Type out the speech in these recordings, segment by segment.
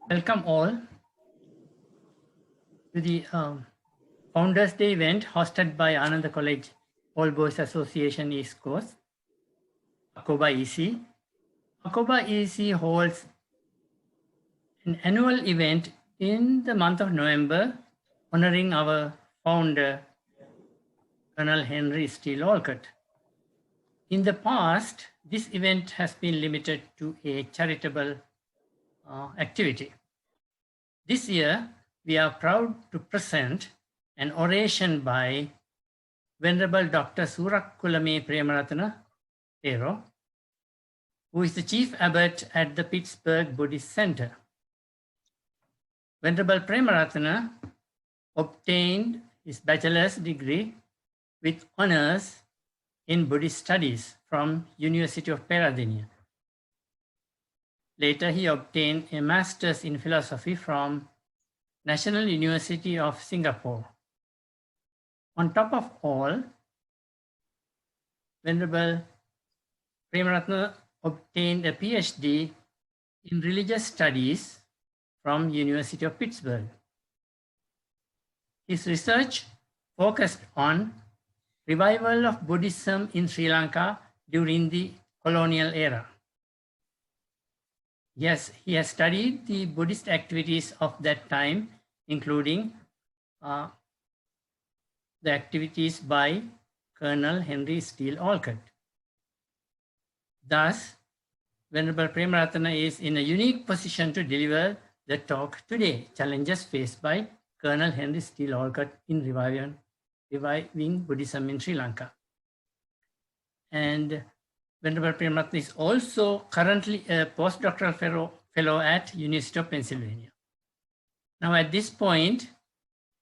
Welcome all to the Founders Day event hosted by Ananda College All Boys Association East Coast, ACOBA-EC. ACOBA-EC holds an annual event in the month of November honoring our founder, Colonel Henry Steele Olcott. In the past, this event has been limited to a charitable activity. This year, we are proud to present an oration by Venerable Dr. Soorakkulame Pemarathana, Thero, who is the Chief Abbot at the Pittsburgh Buddhist Center. Venerable Pemarathana obtained his bachelor's degree with honors in Buddhist studies from University of Pemarathana. Later, he obtained a master's in philosophy from National University of Singapore. On top of all, Venerable Pemarathana obtained a PhD in religious studies from University of Pittsburgh. His research focused on revival of Buddhism in Sri Lanka during the colonial era. Yes, he has studied the Buddhist activities of that time, including the activities by Colonel Henry Steele Olcott. Thus, Venerable Pemarathana is in a unique position to deliver the talk today, Challenges Faced by Colonel Henry Steele Olcott in Reviving Buddhism in Sri Lanka. And Venerable Pemarathana is also currently a postdoctoral fellow at University of Pennsylvania. Now at this point,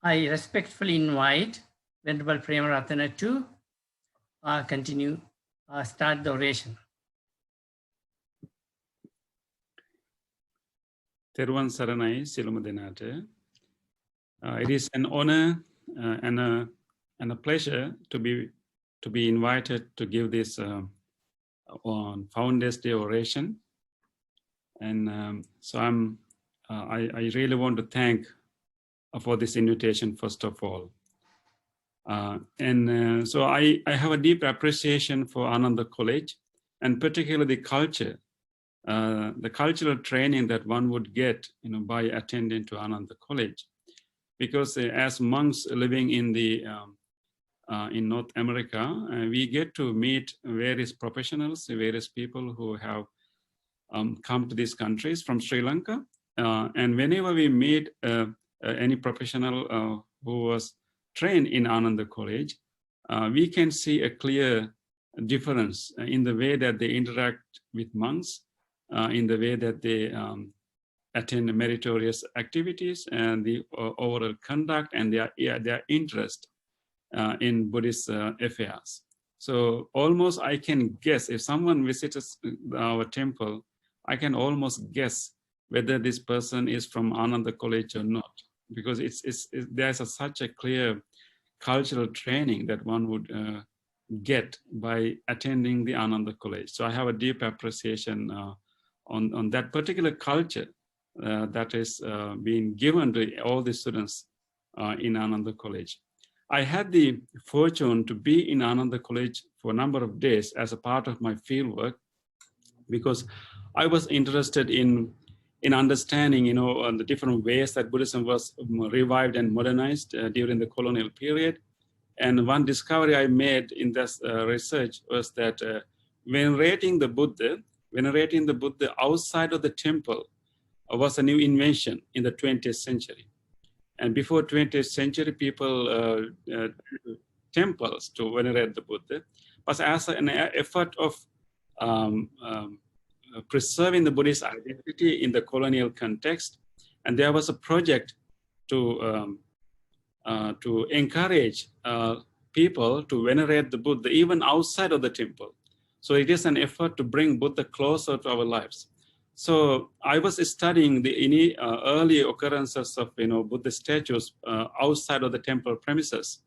I respectfully invite Venerable Pemarathana to start the oration. Theruvan Saranai Siluma Denate. It is an honor and a pleasure to be invited to give this on Founders Day Oration, and so I really want to thank for this invitation first of all, so I have a deep appreciation for Ananda College, and particularly the culture, the cultural training that one would get, by attending to Ananda College, because as monks living in the in North America, we get to meet various professionals, various people who have come to these countries from Sri Lanka. And whenever we meet any professional who was trained in Ananda College, we can see a clear difference in the way that they interact with monks, in the way that they attend meritorious activities, and the overall conduct and their interest in Buddhist affairs. So almost I can guess, if someone visits our temple, I can almost guess whether this person is from Ananda College or not, because there's such a clear cultural training that one would get by attending the Ananda College. So I have a deep appreciation on that particular culture that is being given to all the students in Ananda College. I had the fortune to be in Ananda College for a number of days as a part of my fieldwork, because I was interested in understanding, the different ways that Buddhism was revived and modernized during the colonial period. And one discovery I made in this research was that venerating the Buddha outside of the temple was a new invention in the 20th century. And before 20th century, people temples to venerate the Buddha, but as an effort of preserving the Buddhist identity in the colonial context. And there was a project to encourage people to venerate the Buddha even outside of the temple. So it is an effort to bring Buddha closer to our lives. So I was studying the early occurrences of Buddha statues outside of the temple premises,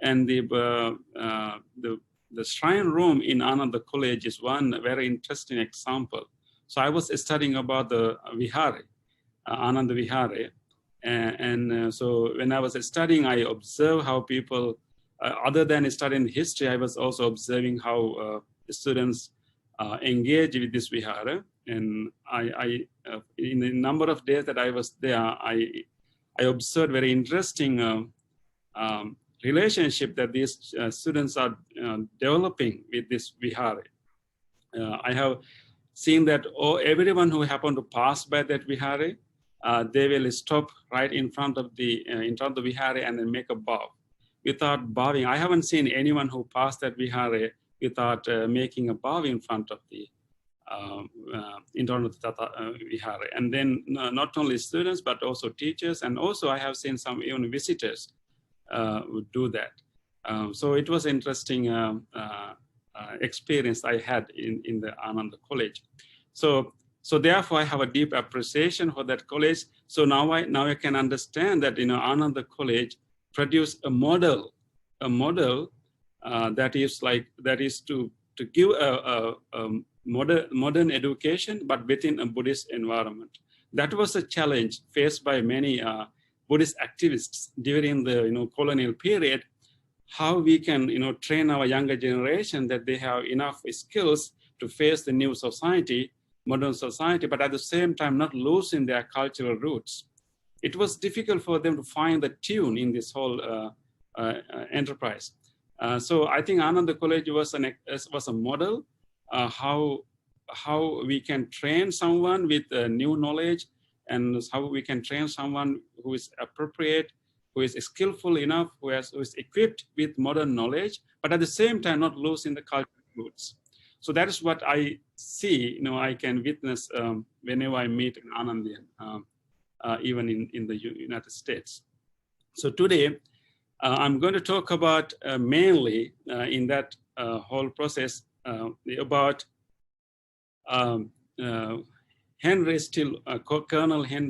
and the shrine room in Ananda College is one very interesting example. So I was studying about the vihari, Ananda Vihare. So when I was studying, I observed how people, other than studying history, I was also observing how students engage with this vihara. And in the number of days that I was there, I observed very interesting relationship that these students are developing with this vihara. I have seen that everyone who happened to pass by that vihara, they will stop right in front of the vihara and then make a bow without bowing. I haven't seen anyone who passed that vihara without making a bow in front of the vihara. And then not only students but also teachers, and also I have seen some even visitors would do that. So it was interesting experience I had in the Ananda College. So therefore I have a deep appreciation for that college. So now I can understand that Ananda College produced a model that is to give a modern education, but within a Buddhist environment. That was a challenge faced by many Buddhist activists during the colonial period. How we can train our younger generation that they have enough skills to face the new society, modern society, but at the same time not losing their cultural roots. It was difficult for them to find the tune in this whole enterprise. So I think Ananda College was a model how we can train someone with new knowledge, and how we can train someone who is appropriate, who is skillful enough, who is equipped with modern knowledge, but at the same time not losing the cultural roots. So that is what I see, I can witness whenever I meet an Anandian, even in the United States. So today, I'm going to talk about mainly in that whole process about Colonel Henry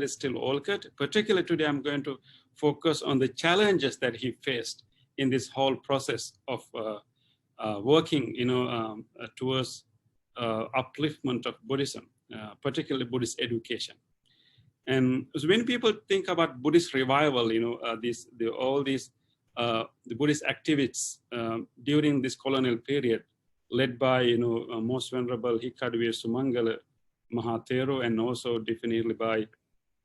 Steele Olcott. Particularly today, I'm going to focus on the challenges that he faced in this whole process of working, towards upliftment of Buddhism, particularly Buddhist education. And so when people think about Buddhist revival, all these the Buddhist activists during this colonial period, led by Most Venerable Hikkaduwe Sumangala Thero, and also definitely by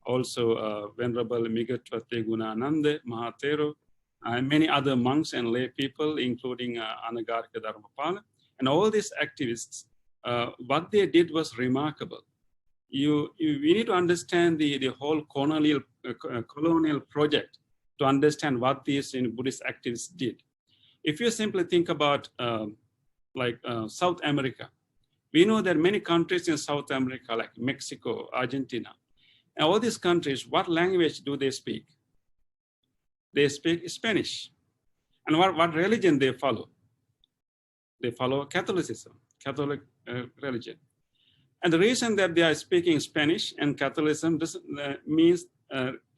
Venerable Migatwate Gunananda Thero, and many other monks and lay people, including Anagarika Dharmapala. And all these activists, what they did was remarkable. We need to understand the whole colonial project to understand what these Buddhist activists did. If you simply think about South America, we know that many countries in South America, like Mexico, Argentina, and all these countries, what language do they speak? They speak Spanish. And what religion they follow? They follow Catholicism, Catholic religion. And the reason that they are speaking Spanish and Catholicism means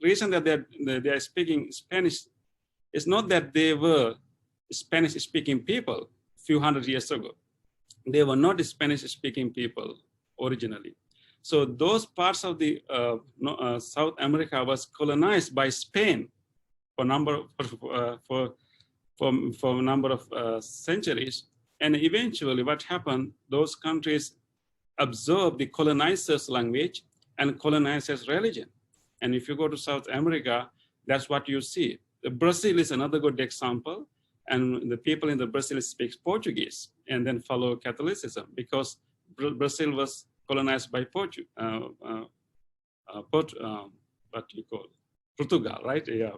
reason that they are speaking Spanish is not that they were Spanish-speaking people a few hundred years ago. They were not Spanish-speaking people originally. So those parts of the South America was colonized by Spain for a number of centuries. And eventually what happened, those countries absorbed the colonizers' language and colonizers' religion. And if you go to South America, that's what you see. Brazil is another good example. And the people in the Brazil speak Portuguese and then follow Catholicism, because Brazil was colonized by Portugal, right? Yeah,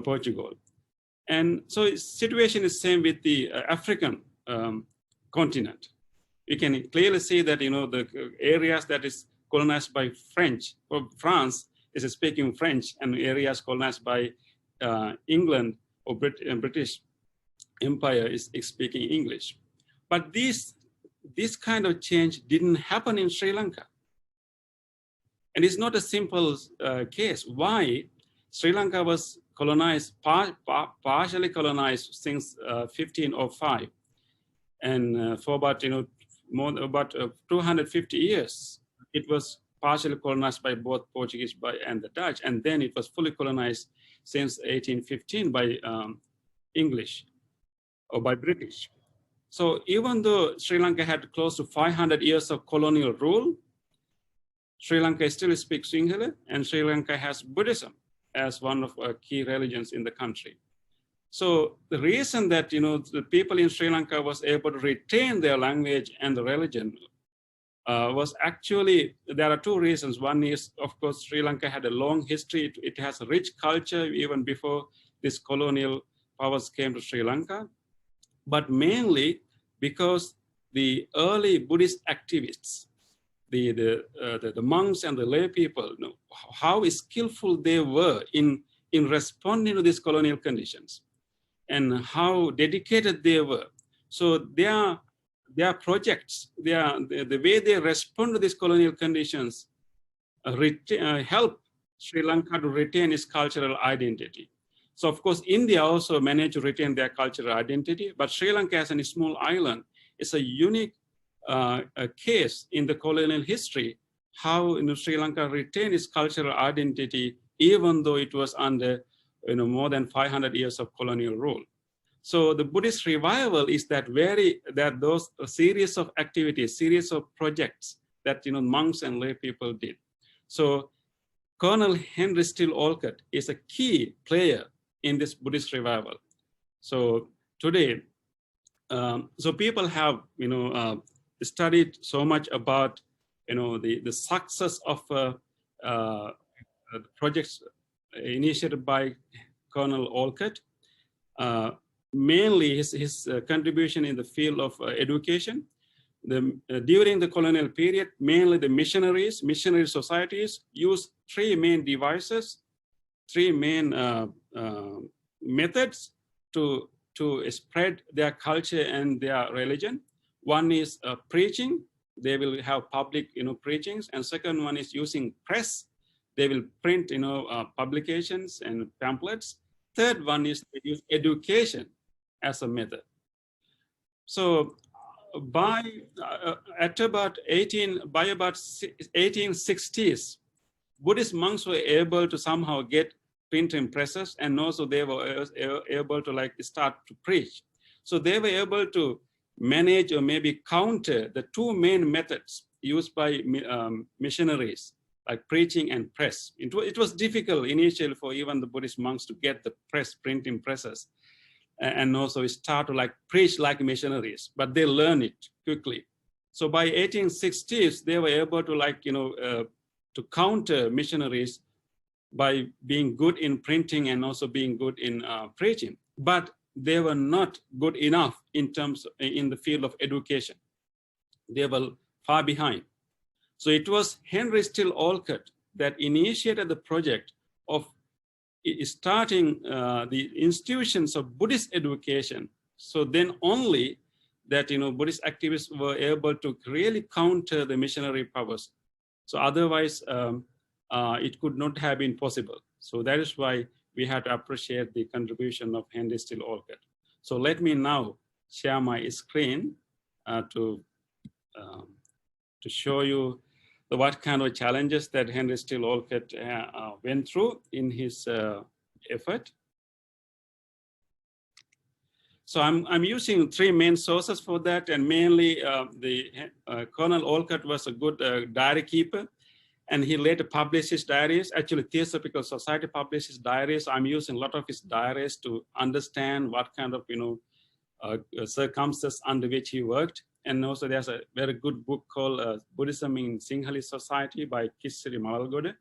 Portugal. And so the situation is same with the African continent. You can clearly see that, the areas that is colonized by French, or France is speaking French, and areas colonized by England or British Empire is speaking English. But this kind of change didn't happen in Sri Lanka. And it's not a simple case. Why? Sri Lanka was colonized, partially colonized since 1505. And for about, 250 years, it was partially colonized by both Portuguese and the Dutch, and then it was fully colonized since 1815 by English or by British. So even though Sri Lanka had close to 500 years of colonial rule, Sri Lanka still speaks Sinhala, and Sri Lanka has Buddhism as one of key religions in the country. So the reason that the people in Sri Lanka was able to retain their language and the religion was actually, there are two reasons. One is, of course, Sri Lanka had a long history. It has a rich culture even before these colonial powers came to Sri Lanka, but mainly because the early Buddhist activists, the monks and the lay people, how skillful they were in responding to these colonial conditions and how dedicated they were. So their projects, the way they respond to these colonial conditions help Sri Lanka to retain its cultural identity. So of course, India also managed to retain their cultural identity, but Sri Lanka as a small island is a unique case in the colonial history, how Sri Lanka retained its cultural identity, even though it was under more than 500 years of colonial rule. So the Buddhist revival is those series of activities, series of projects that monks and lay people did. So Colonel Henry Steele Olcott is a key player in this Buddhist revival. So today, so people have studied so much about the success of projects initiated by Colonel Olcott. Mainly his contribution in the field of education. During the colonial period, mainly the missionary societies used three main devices, three main methods to spread their culture and their religion. One is preaching. They will have public preachings, and second one is using press. They will print publications and pamphlets. Third one is they use education as a method. So by about 1860s, Buddhist monks were able to somehow get printing presses, and also they were able to start to preach. So they were able to manage or maybe counter the two main methods used by missionaries, like preaching and press. It was difficult initially for even the Buddhist monks to get the printing presses and also start to preach like missionaries, but they learn it quickly. So by 1860s, they were able to to counter missionaries by being good in printing and also being good in preaching, but they were not good enough in the field of education. They were far behind. So it was Henry Steele Olcott that initiated the project of starting the institutions of Buddhist education. So then only that Buddhist activists were able to really counter the missionary powers. So otherwise, it could not have been possible. So that is why we had to appreciate the contribution of Henry Steele Olcott. So let me now share my screen to show you what kind of challenges that Henry Steele Olcott went through in his effort. So I'm using three main sources for that, and mainly Colonel Olcott was a good diary keeper, and he later published his diaries. Actually, Theosophical Society published his diaries. I'm using a lot of his diaries to understand what kind of circumstances under which he worked. And also there's a very good book called Buddhism in Sinhalese Society by Kissiri Malalgoda.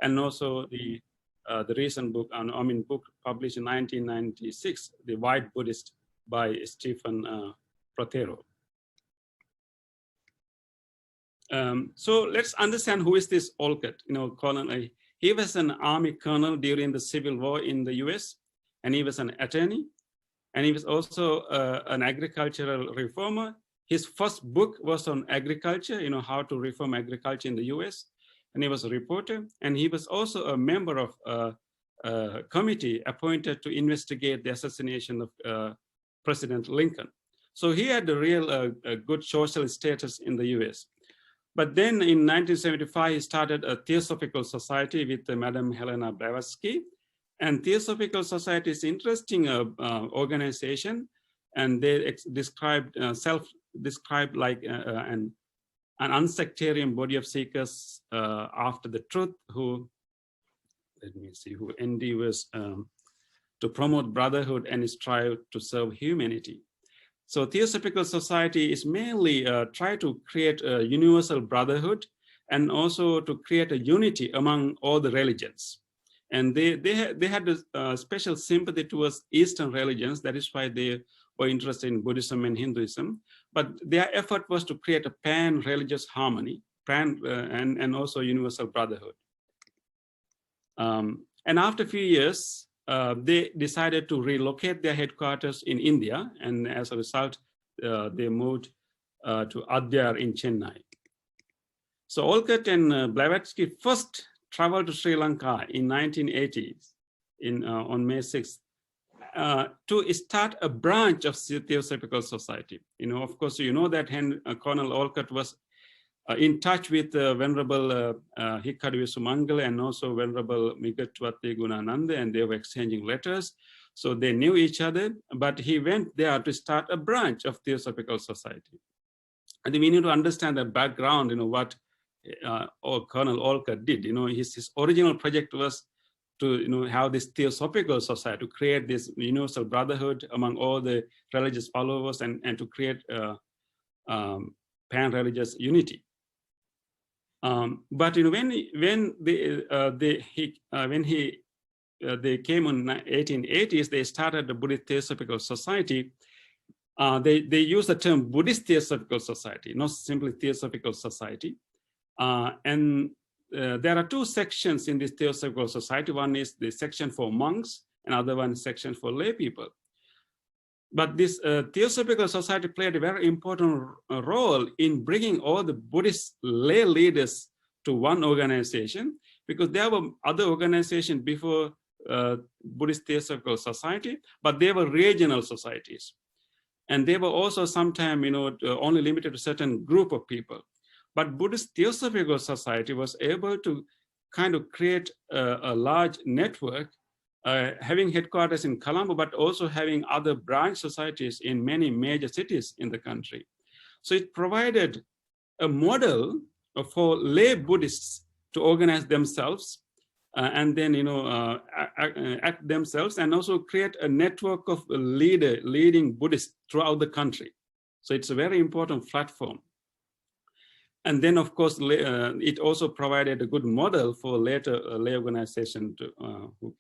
And also the recent book, book published in 1996, The White Buddhist by Stephen Thero. So let's understand who is this Olcott. Colonel. He was an army colonel during the Civil War in the US, and he was an attorney, and he was also an agricultural reformer. His first book was on agriculture, how to reform agriculture in the US, and he was a reporter, and he was also a member of a committee appointed to investigate the assassination of President Lincoln. So he had a real good social status in the US. But then in 1975, he started a Theosophical Society with Madam Helena Blavatsky. And Theosophical Society is an interesting organization, and they described self-described like an unsectarian body of seekers after the truth who, let me see, who endeavors to promote brotherhood and strive to serve humanity. So Theosophical Society is mainly try to create a universal brotherhood and also to create a unity among all the religions. And they had a special sympathy towards Eastern religions. That is why they were interested in Buddhism and Hinduism. But their effort was to create a pan-religious harmony, and also universal brotherhood. And after a few years, they decided to relocate their headquarters in India. And as a result, they moved to Adyar in Chennai. So Olcott and Blavatsky first traveled to Sri Lanka in 1980 on May 6th to start a branch of Theosophical Society. Of course, you know that Colonel Olcott was in touch with Venerable Hikadu Sumangal and also Venerable Migatwati Gunananda, and they were exchanging letters. So they knew each other, but he went there to start a branch of Theosophical Society. I think we need to understand the background, what Colonel Olcott did. His original project was to have this Theosophical Society, to create this universal brotherhood among all the religious followers and to create pan-religious unity. But when they came in 1880s, they started the Buddhist Theosophical Society. They use the term Buddhist Theosophical Society, not simply Theosophical Society. And there are two sections in this Theosophical Society. One is the section for monks, and other one is section for lay people. But this Theosophical Society played a very important role in bringing all the Buddhist lay leaders to one organization, because there were other organizations before Buddhist Theosophical Society, but they were regional societies. And they were also sometimes, only limited to a certain group of people. But Buddhist Theosophical Society was able to kind of create a large network, having headquarters in Colombo, but also having other branch societies in many major cities in the country. So it provided a model for lay Buddhists to organize themselves and then, act themselves, and also create a network of leading Buddhists throughout the country. So it's a very important platform. And then, of course, it also provided a good model for later lay organization,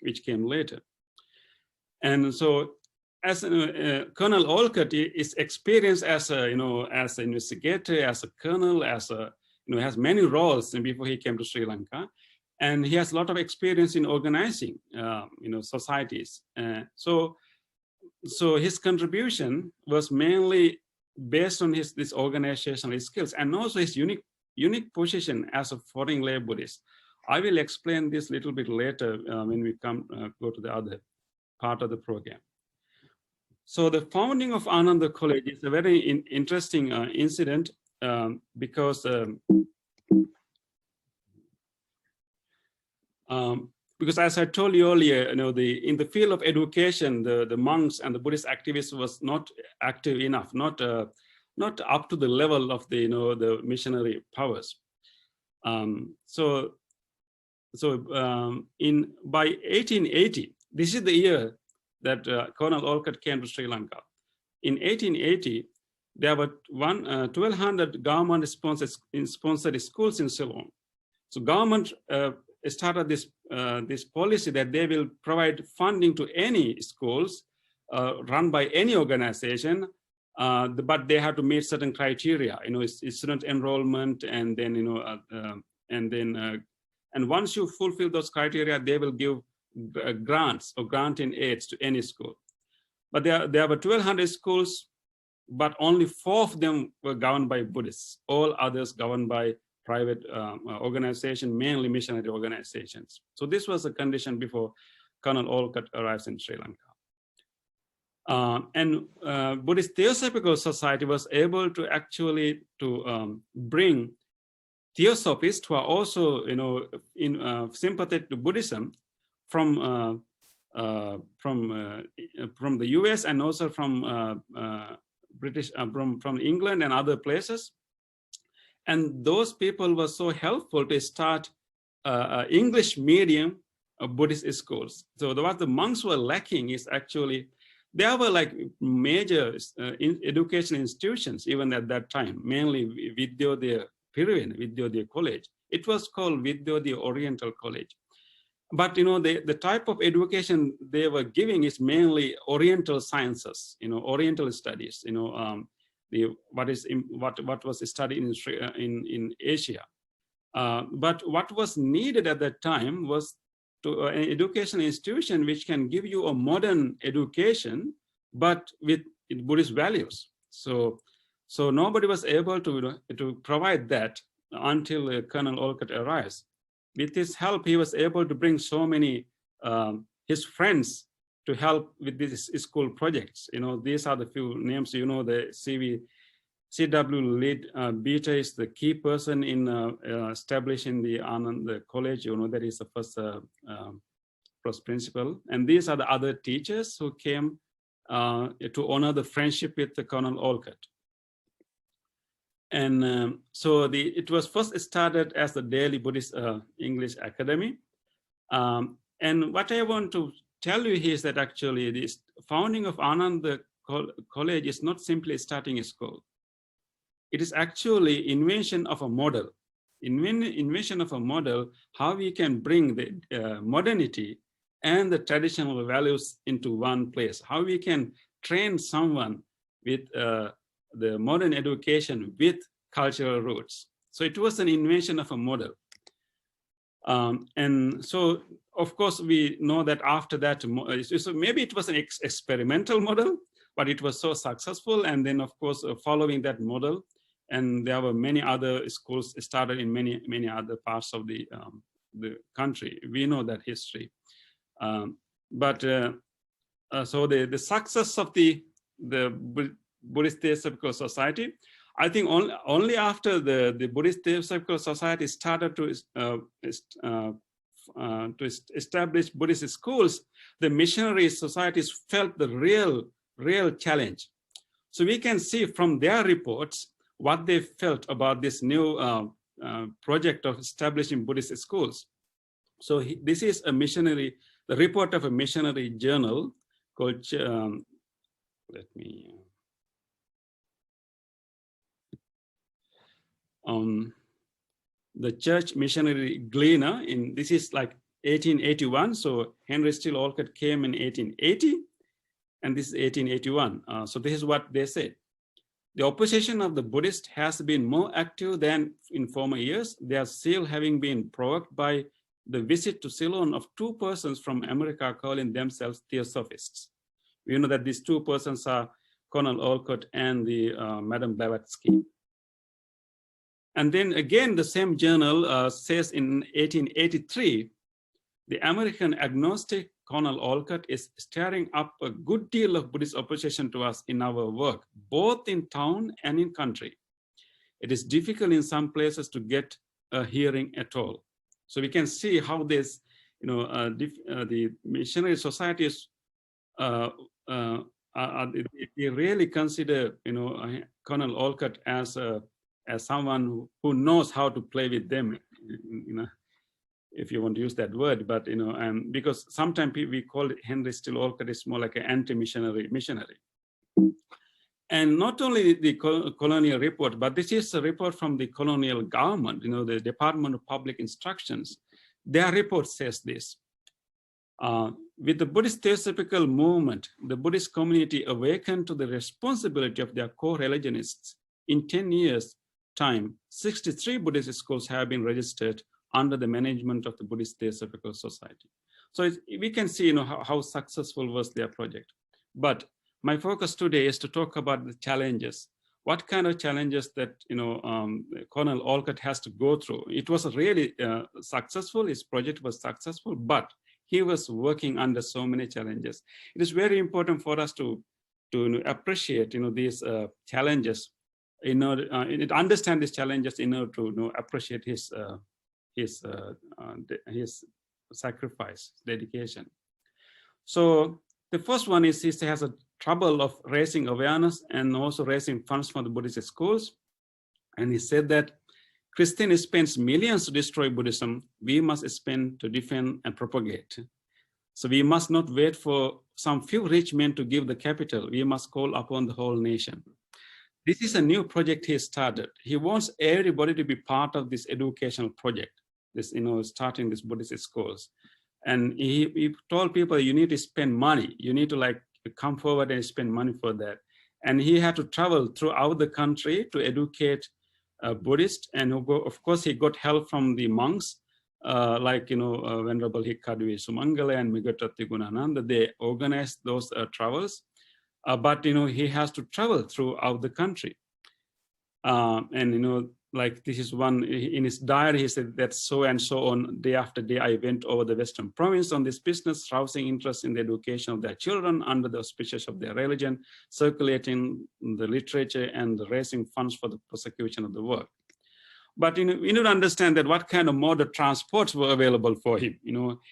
which came later. And so, as Colonel Olcott is experienced as as an investigator, as a colonel, has many roles before he came to Sri Lanka, and he has a lot of experience in organizing, societies. So his contribution was mainly based on this organizational skills and also his unique position as a foreign lay Buddhist. I will explain this a little bit later when we go to the other part of the program. So the founding of Ananda College is a very interesting incident because as I told you earlier, in the field of education, the monks and the Buddhist activists was not active enough, not up to the level of the missionary powers. By 1880, this is the year that Colonel Olcott came to Sri Lanka. In 1880, there were 1,200 government-sponsored schools in Ceylon. So government started this policy that they will provide funding to any schools run by any organization, but they have to meet certain criteria. It's student enrollment, and then and once you fulfill those criteria, they will give grants or granting aids to any school. But there were 1,200 schools, but only 4 of them were governed by Buddhists. All others governed by private organizations, mainly missionary organizations. So this was a condition before Colonel Olcott arrives in Sri Lanka. And Buddhist Theosophical Society was able to actually bring theosophists who are also, sympathetic to Buddhism from the US and also from from England and other places. And those people were so helpful to start English medium Buddhist schools. So what the monks were lacking is actually, there were like major education institutions even at that time, mainly Vidyodaya Piruvena, Vidyodaya College. It was called Vidyodaya Oriental College. But the type of education they were giving is mainly Oriental sciences, Oriental studies, what was studied in Asia. But what was needed at that time was an educational institution which can give you a modern education, but with Buddhist values. So nobody was able to provide that until Colonel Olcott arrives. With his help, he was able to bring so many his friends to help with these school projects. These are the few names. The CW lead Beta is the key person in establishing the Anand College. That is the first principal. And these are the other teachers who came to honor the friendship with the Colonel Olcott. And so it was first started as the Daily Buddhist English Academy. And what I want to tell you here is that actually this founding of Anand College is not simply starting a school. It is actually invention of a model. Invention of a model, how we can bring the modernity and the traditional values into one place. How we can train someone with the modern education with cultural roots. So it was an invention of a model. And so, of course, we know that after that, so maybe it was an experimental model, but it was so successful. And then, of course, following that model, and there were many other schools started in many other parts of the country. We know that history. So the success of the Buddhist Theosophical Society, I think only after the Buddhist Theosophical Society started to establish Buddhist schools, the missionary societies felt the real challenge. So we can see from their reports what they felt about this new project of establishing Buddhist schools. So this is the report of a missionary journal called, the Church Missionary Gleaner, this is like 1881. So Henry Steele Olcott came in 1880, and this is 1881. So this is what they said. The opposition of the Buddhists has been more active than in former years. Their zeal having been provoked by the visit to Ceylon of two persons from America calling themselves Theosophists. We know that these two persons are Colonel Olcott and the Madame Blavatsky. And then again, the same journal says in 1883, the American agnostic Colonel Olcott is stirring up a good deal of Buddhist opposition to us in our work, both in town and in country. It is difficult in some places to get a hearing at all. So we can see how this, the missionary societies, they really consider, Colonel Olcott as someone who knows how to play with them, if you want to use that word, but because sometimes we call it Henry Steele Olcott is more like an anti-missionary. And not only the colonial report, but this is a report from the colonial government, the Department of Public Instructions. Their report says this: with the Buddhist Theosophical movement, the Buddhist community awakened to the responsibility of their co-religionists. In 10 years' time, 63 Buddhist schools have been registered under the management of the Buddhist Theosophical Society. So we can see, how successful was their project. But my focus today is to talk about the challenges. What kind of challenges that, Colonel Olcott has to go through. It was really successful. His project was successful, but he was working under so many challenges. It is very important for us to appreciate, these challenges to understand these challenges, in order to appreciate his sacrifice, dedication. So the first one is he has a trouble of raising awareness and also raising funds for the Buddhist schools. And he said that Christians spends millions to destroy Buddhism. We must spend to defend and propagate. So we must not wait for some few rich men to give the capital. We must call upon the whole nation. This is a new project he started. He wants everybody to be part of this educational project, this, starting this Buddhist schools. And he told people, you need to spend money. You need to come forward and spend money for that. And he had to travel throughout the country to educate Buddhists. And of course, he got help from the monks, Venerable Hikkhadwe Sumangala and Migatati Gunananda. They organized those travels. But he has to travel throughout the country. This is one in his diary. He said that so and so on, day after day, I went over the Western province on this business, rousing interest in the education of their children under the auspices of their religion, circulating the literature and raising funds for the prosecution of the work. But we need to understand that what kind of mode of transports were available for him.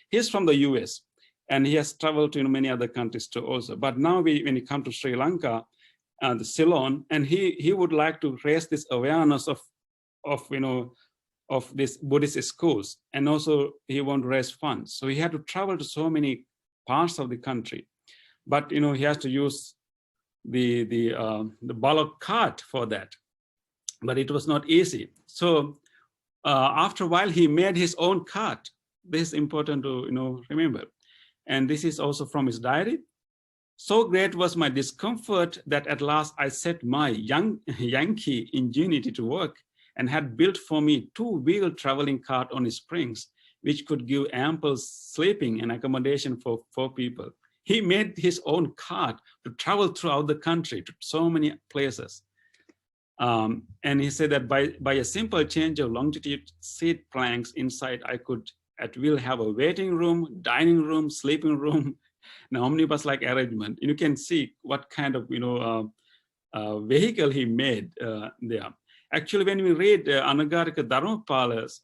He's from the US and he has traveled to many other countries too also. But now when he comes to Sri Lanka, the Ceylon, and he would like to raise this awareness of these Buddhist schools, and also he want to raise funds. So he had to travel to so many parts of the country, but he has to use the bullock cart for that. But it was not easy. So after a while, he made his own cart. This is important to remember, and this is also from his diary. So great was my discomfort that at last I set my Yankee ingenuity to work and had built for me 2-wheel traveling cart on springs, which could give ample sleeping and accommodation for 4 people. He made his own cart to travel throughout the country to so many places. And he said that by a simple change of longitude seat planks inside, I could at will have a waiting room, dining room, sleeping room, an omnibus-like arrangement. You can see what kind of vehicle he made there. Actually, when we read Anagarika Dharmapala's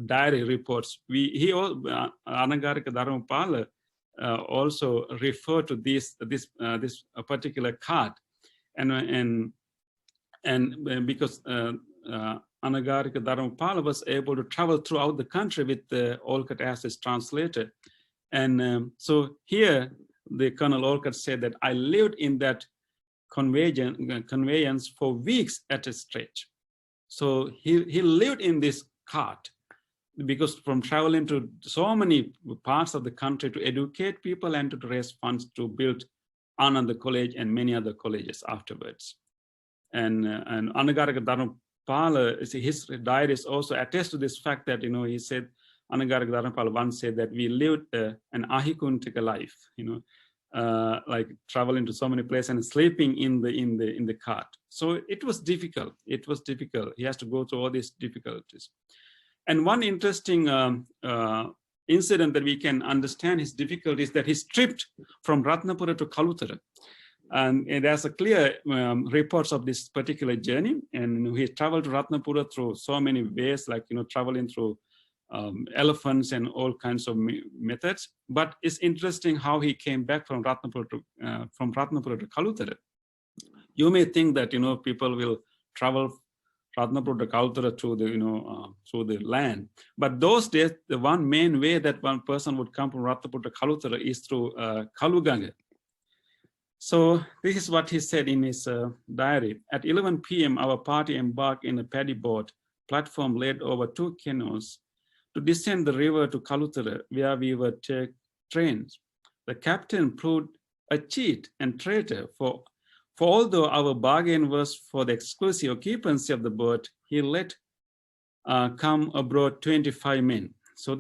diary reports, Anagarika Dharmapala also referred to this particular cart, and because Anagarika Dharmapala was able to travel throughout the country with Olcott as his translator. And so here, the Colonel Olcott said that I lived in that conveyance for weeks at a stretch. So he lived in this cart, because from traveling to so many parts of the country to educate people and to raise funds to build Ananda College and many other colleges afterwards. And Anagarika Dharmapala, his diaries also attest to this fact that, he said, Anagarika Dharmapala once said that we lived an ahikuntika life, like traveling to so many places and sleeping in the cart. So it was difficult. It was difficult. He has to go through all these difficulties. And one interesting incident that we can understand his difficulties, that he's tripped from Ratnapura to Kalutara. And there's a clear reports of this particular journey. And he traveled to Ratnapura through so many ways, like, traveling through elephants and all kinds of methods. But it's interesting how he came back from Ratnapura to Kalutara. You may think that, people will travel Ratnapura to Kalutara through the land. But those days, the one main way that one person would come from Ratnapura to Kalutara is through Kaluganga. So this is what he said in his diary. At 11 p.m., our party embarked in a paddy boat platform laid over 2 canoes to descend the river to Kalutara, where we were take trains. The captain proved a cheat and traitor, for although our bargain was for the exclusive occupancy of the boat, he let come abroad 25 men. So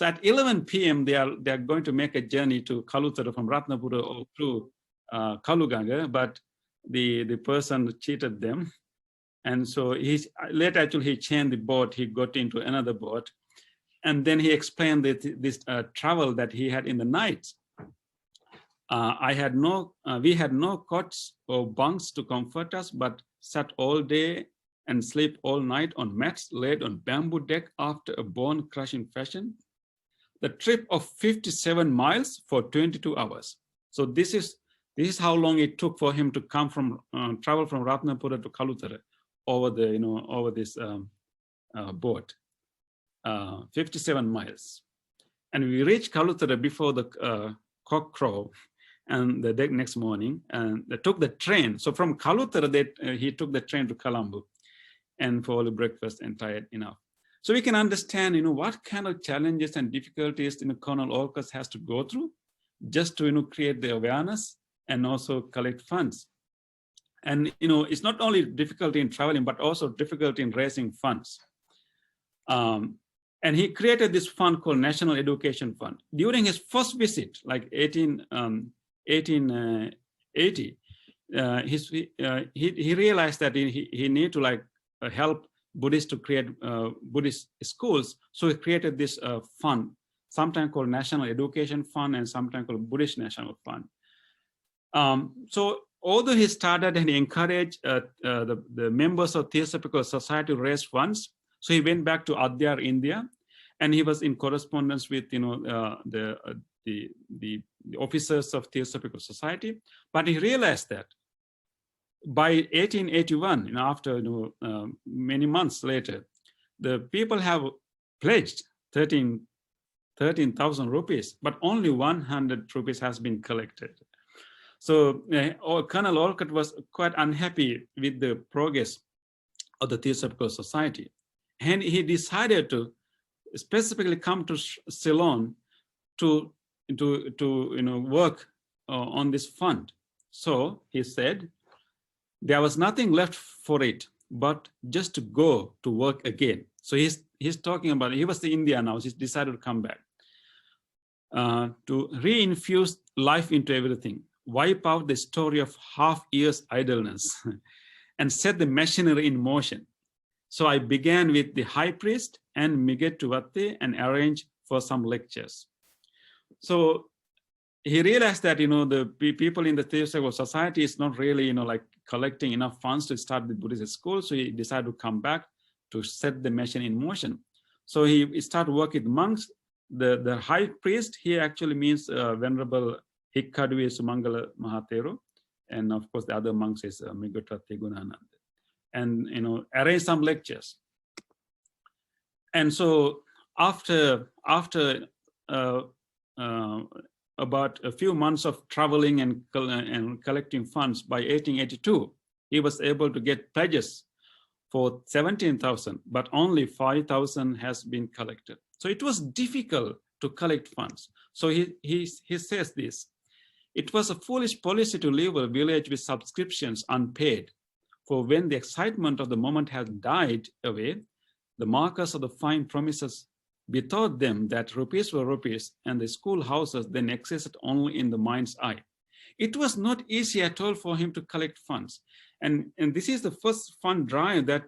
at 11 p.m. they are going to make a journey to Kalutara from Ratnapura or through Kaluganga, but the person cheated them, and so he changed the boat. He got into another boat, and then he explained that this travel that he had in the night. We had no cots or bunks to comfort us, but sat all day and sleep all night on mats laid on bamboo deck after a bone-crushing fashion. The trip of 57 miles for 22 hours. So this is how long it took for him to come from travel from Ratnapura to Kalutara over this boat, 57 miles. And we reached Kalutara before the cock crow, and the next morning, and they took the train. So from Kalutara, he took the train to Colombo, and for the breakfast and tired enough. So we can understand, what kind of challenges and difficulties Colonel Olcott has to go through just to create the awareness and also collect funds. And it's not only difficulty in traveling, but also difficulty in raising funds. And he created this fund called National Education Fund. During his first visit, like 1880, he realized that he need to help Buddhists to create Buddhist schools. So he created this fund, sometimes called National Education Fund and sometimes called Buddhist National Fund. So although he started and he encouraged the members of Theosophical Society to raise funds, so he went back to Adyar, India, and he was in correspondence with the officers of Theosophical Society. But he realized that by 1881, after many months later, the people have pledged 13,000 rupees, but only 100 rupees has been collected. So Colonel Olcott was quite unhappy with the progress of the Theosophical Society, and he decided to specifically come to Ceylon to work on this fund. So he said, there was nothing left for it but just to go to work again. So he's talking about, he was in India now, so he decided to come back to reinfuse life into everything, wipe out the story of half years idleness and set the machinery in motion. So I began with the high priest and Migettuvatte and arranged for some lectures. So he realized that the people in the Theosophical Society is not really collecting enough funds to start the Buddhist school. So he decided to come back to set the machine in motion. So he started working with monks. The high priest here actually means Venerable Hikkadwe Sumangala Mahathero, and of course the other monks is Migettuvatte Gunananda, and arrange some lectures. And so after about a few months of traveling and collecting funds, by 1882, he was able to get pledges for 17,000, but only 5,000 has been collected. So it was difficult to collect funds. So he says this: it was a foolish policy to leave a village with subscriptions unpaid, for when the excitement of the moment has died away, the markers of the fine promises bethought them that rupees were rupees, and the schoolhouses then existed only in the mind's eye. It was not easy at all for him to collect funds, and this is the first fund drive that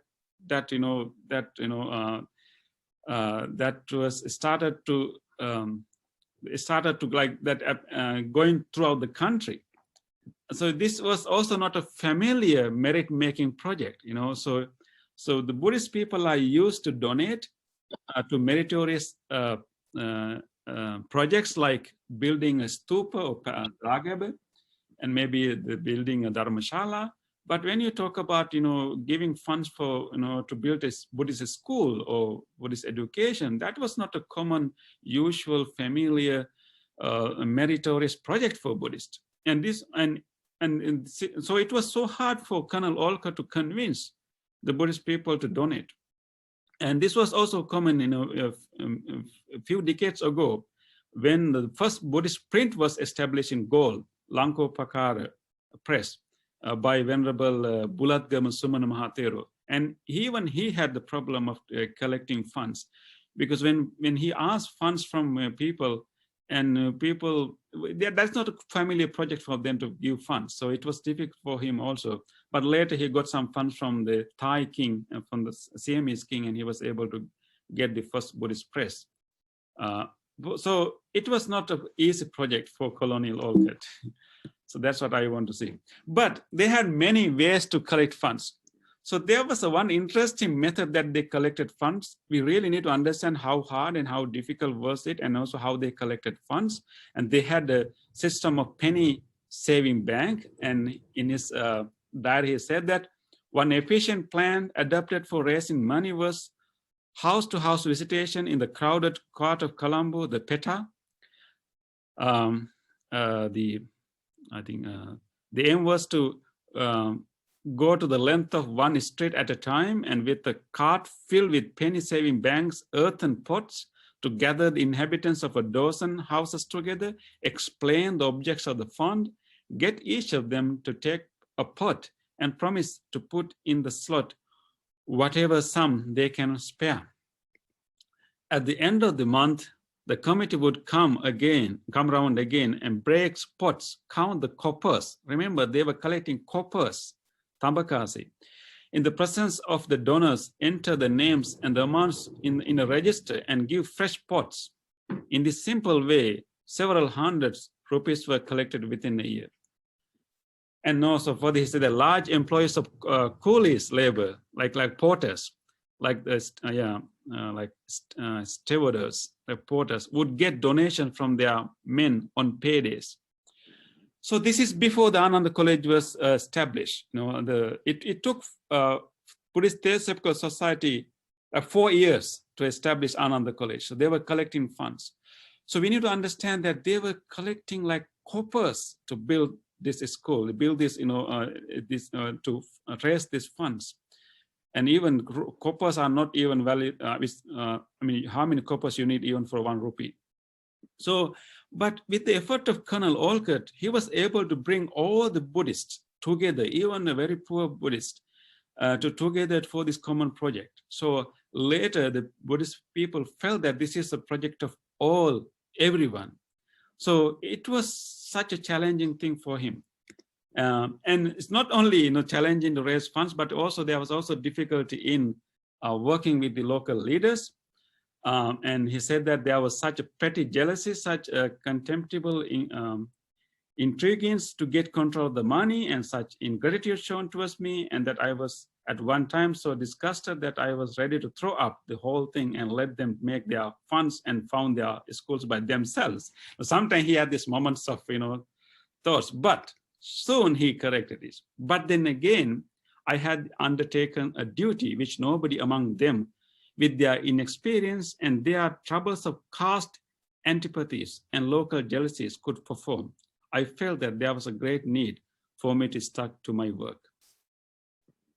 was started to going throughout the country. So this was also not a familiar merit-making project, So the Buddhist people are used to donate to meritorious projects like building a stupa or ragaba, and maybe the building a dharmashala. But when you talk about giving funds for to build a Buddhist school or Buddhist education, that was not a common, usual, familiar, meritorious project for Buddhists. And so it was so hard for Colonel Olcott to convince the Buddhist people to donate. And this was also common a few decades ago, when the first Buddhist print was established in Galle, Lanko Pakara Press, by Venerable Bulatgama Sumana Mahathero. And even he had the problem of collecting funds, because when he asked funds from people, and that's not a familiar project for them to give funds. So it was difficult for him also. But later he got some funds from the Thai king, from the Siamese king, and he was able to get the first Buddhist press. So it was not an easy project for Colonel Olcott. So that's what I want to see. But they had many ways to collect funds. So there was one interesting method that they collected funds. We really need to understand how hard and how difficult was it, and also how they collected funds. And they had a system of penny saving bank. And in his diary, he said that one efficient plan adopted for raising money was house-to-house visitation in the crowded court of Colombo, the PETA. The aim was to go to the length of one street at a time, and with a cart filled with penny-saving banks, earthen pots, to gather the inhabitants of a dozen houses together, explain the objects of the fund, get each of them to take a pot, and promise to put in the slot whatever sum they can spare. At the end of the month, the committee would come round again and break pots, count the coppers. Remember, they were collecting coppers, tambakasi. In the presence of the donors, enter the names and the amounts in a register and give fresh pots. In this simple way, several hundreds rupees were collected within a year. And also for this, the large employees of coolies labor, like porters, like the stewardess, porters, would get donation from their men on paydays. So this is before the Ananda College was established. It took Buddhist Theosophical Society 4 years to establish Ananda College. So they were collecting funds. So we need to understand that they were collecting like coppers to build this school, build this, to raise these funds. And even coppers are not even valid. I mean, how many coppers you need even for 1 rupee? So, but with the effort of Colonel Olcott, he was able to bring all the Buddhists together, even a very poor Buddhist, together for this common project. So later, the Buddhist people felt that this is a project of everyone. So it was such a challenging thing for him. And it's not only challenging to raise funds, but also there was also difficulty in working with the local leaders. And he said that there was such a petty jealousy, such a contemptible intrigues to get control of the money, and such ingratitude shown towards me, and that I was at one time so disgusted that I was ready to throw up the whole thing and let them make their funds and found their schools by themselves. Sometimes he had these moments of thoughts, but soon he corrected this. But then again, I had undertaken a duty which nobody among them, with their inexperience and their troubles of caste antipathies and local jealousies, could perform. I felt that there was a great need for me to start to my work.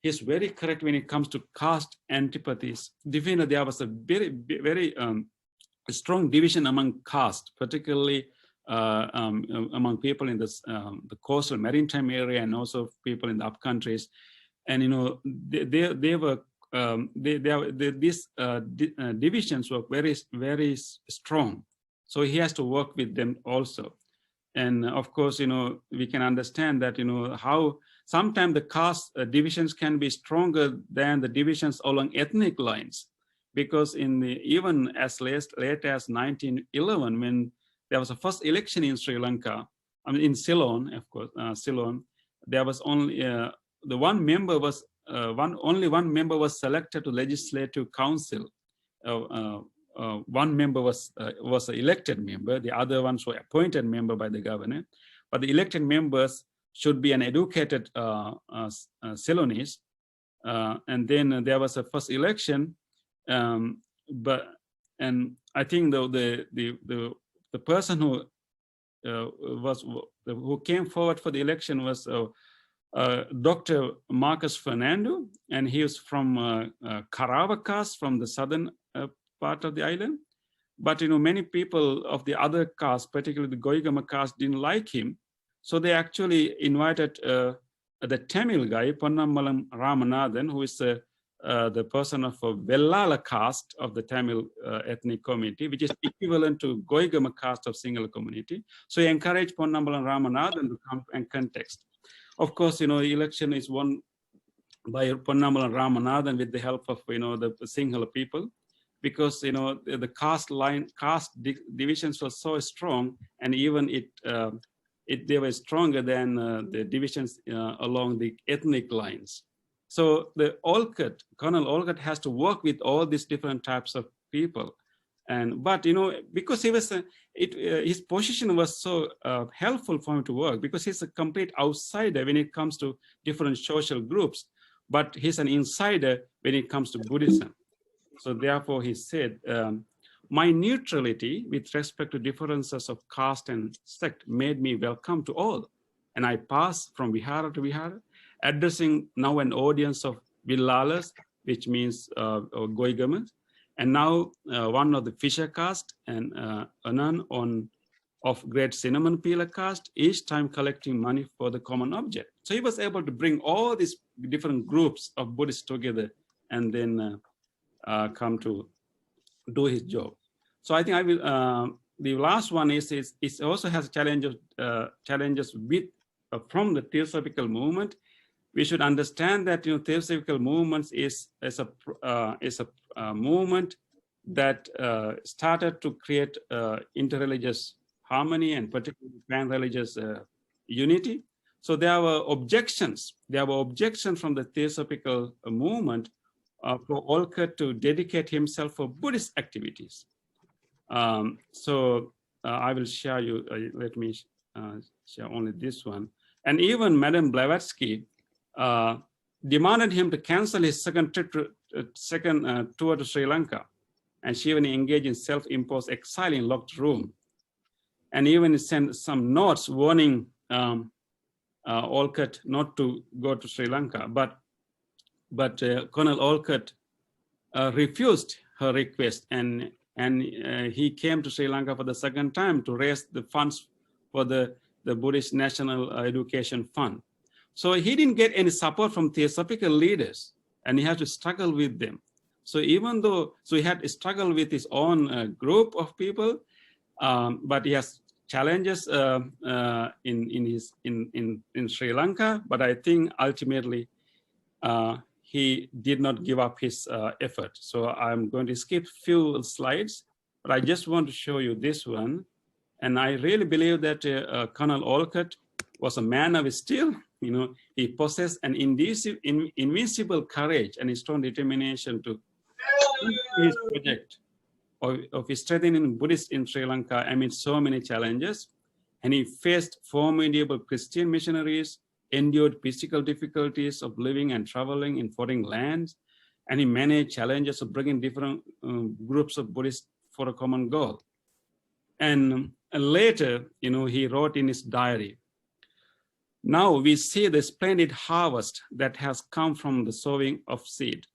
He's very correct when it comes to caste antipathies. Definitely, there was a very strong division among caste, particularly among people in this, the coastal maritime area, and also people in the up countries. And these divisions were very strong. So he has to work with them also. And of course, we can understand that how sometimes the caste divisions can be stronger than the divisions along ethnic lines, because even as late as 1911, when there was a first election in Sri Lanka, in Ceylon, of course, Ceylon, there was only only one member was selected to Legislative Council. One member was an elected member. The other ones were appointed member by the governor. But the elected members should be an educated Ceylonese. And then there was a first election. And I think the person who came forward for the election was Dr. Marcus Fernando, and he was from Karawa caste, from the southern part of the island. But many people of the other caste, particularly the Goigama caste, didn't like him. So they actually invited the Tamil guy, Ponnambalam Ramanathan, who is the person of a Vellala caste of the Tamil ethnic community, which is equivalent to Goigama caste of Sinhala community. So he encouraged Ponnambalam Ramanathan to come and contest. Of course, the election is won by Ponnambalam Ramanathan with the help of the Sinhala people, because the caste divisions were so strong, and even they were stronger than the divisions along the ethnic lines. So the Colonel Olcott has to work with all these different types of people. But because he was his position was so helpful for him to work, because he's a complete outsider when it comes to different social groups, but he's an insider when it comes to Buddhism. So therefore he said, my neutrality with respect to differences of caste and sect made me welcome to all. And I passed from vihara to vihara, addressing now an audience of villalas, which means goigamans, and now one of the fisher caste and a nun of great cinnamon peeler caste, each time collecting money for the common object. So he was able to bring all these different groups of Buddhists together and then come to do his job. So I think I will, the last one is it also has challenges with from the Theosophical movement. We should understand that Theosophical movements is a movement that started to create interreligious harmony and particularly pan-religious unity. So there were objections. There were objections from the Theosophical movement for Olcott to dedicate himself for Buddhist activities. So I will share you. Let me share only this one. And even Madame Blavatsky demanded him to cancel his second tour to Sri Lanka, and she even engaged in self-imposed exile in locked room, and even sent some notes warning Olcott not to go to Sri Lanka. But Colonel Olcott refused her request, and he came to Sri Lanka for the second time to raise the funds for the Buddhist National Education Fund. So he didn't get any support from Theosophical leaders, and he had to struggle with them. So even though, he had to struggle with his own group of people, but he has challenges in Sri Lanka. But I think ultimately he did not give up his effort. So I'm going to skip few slides, but I just want to show you this one. And I really believe that Colonel Olcott was a man of steel. He possessed an invincible courage and a strong determination to his project of strengthening Buddhists in Sri Lanka amid so many challenges. And he faced formidable Christian missionaries, endured physical difficulties of living and traveling in foreign lands, and he managed challenges of bringing different groups of Buddhists for a common goal. And later, he wrote in his diary, "Now we see the splendid harvest that has come from the sowing of seed.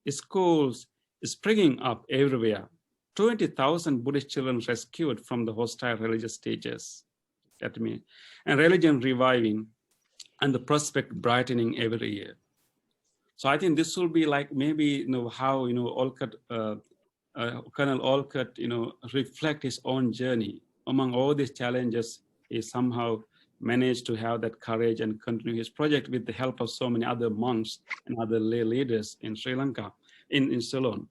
Schools springing up everywhere. 20,000 Buddhist children rescued from the hostile religious teachers, and religion reviving, and the prospect brightening every year." So I think this will be like maybe how Olcott, Colonel Olcott, reflect his own journey among all these challenges. He somehow managed to have that courage and continue his project with the help of so many other monks and other lay leaders in Sri Lanka, in Ceylon.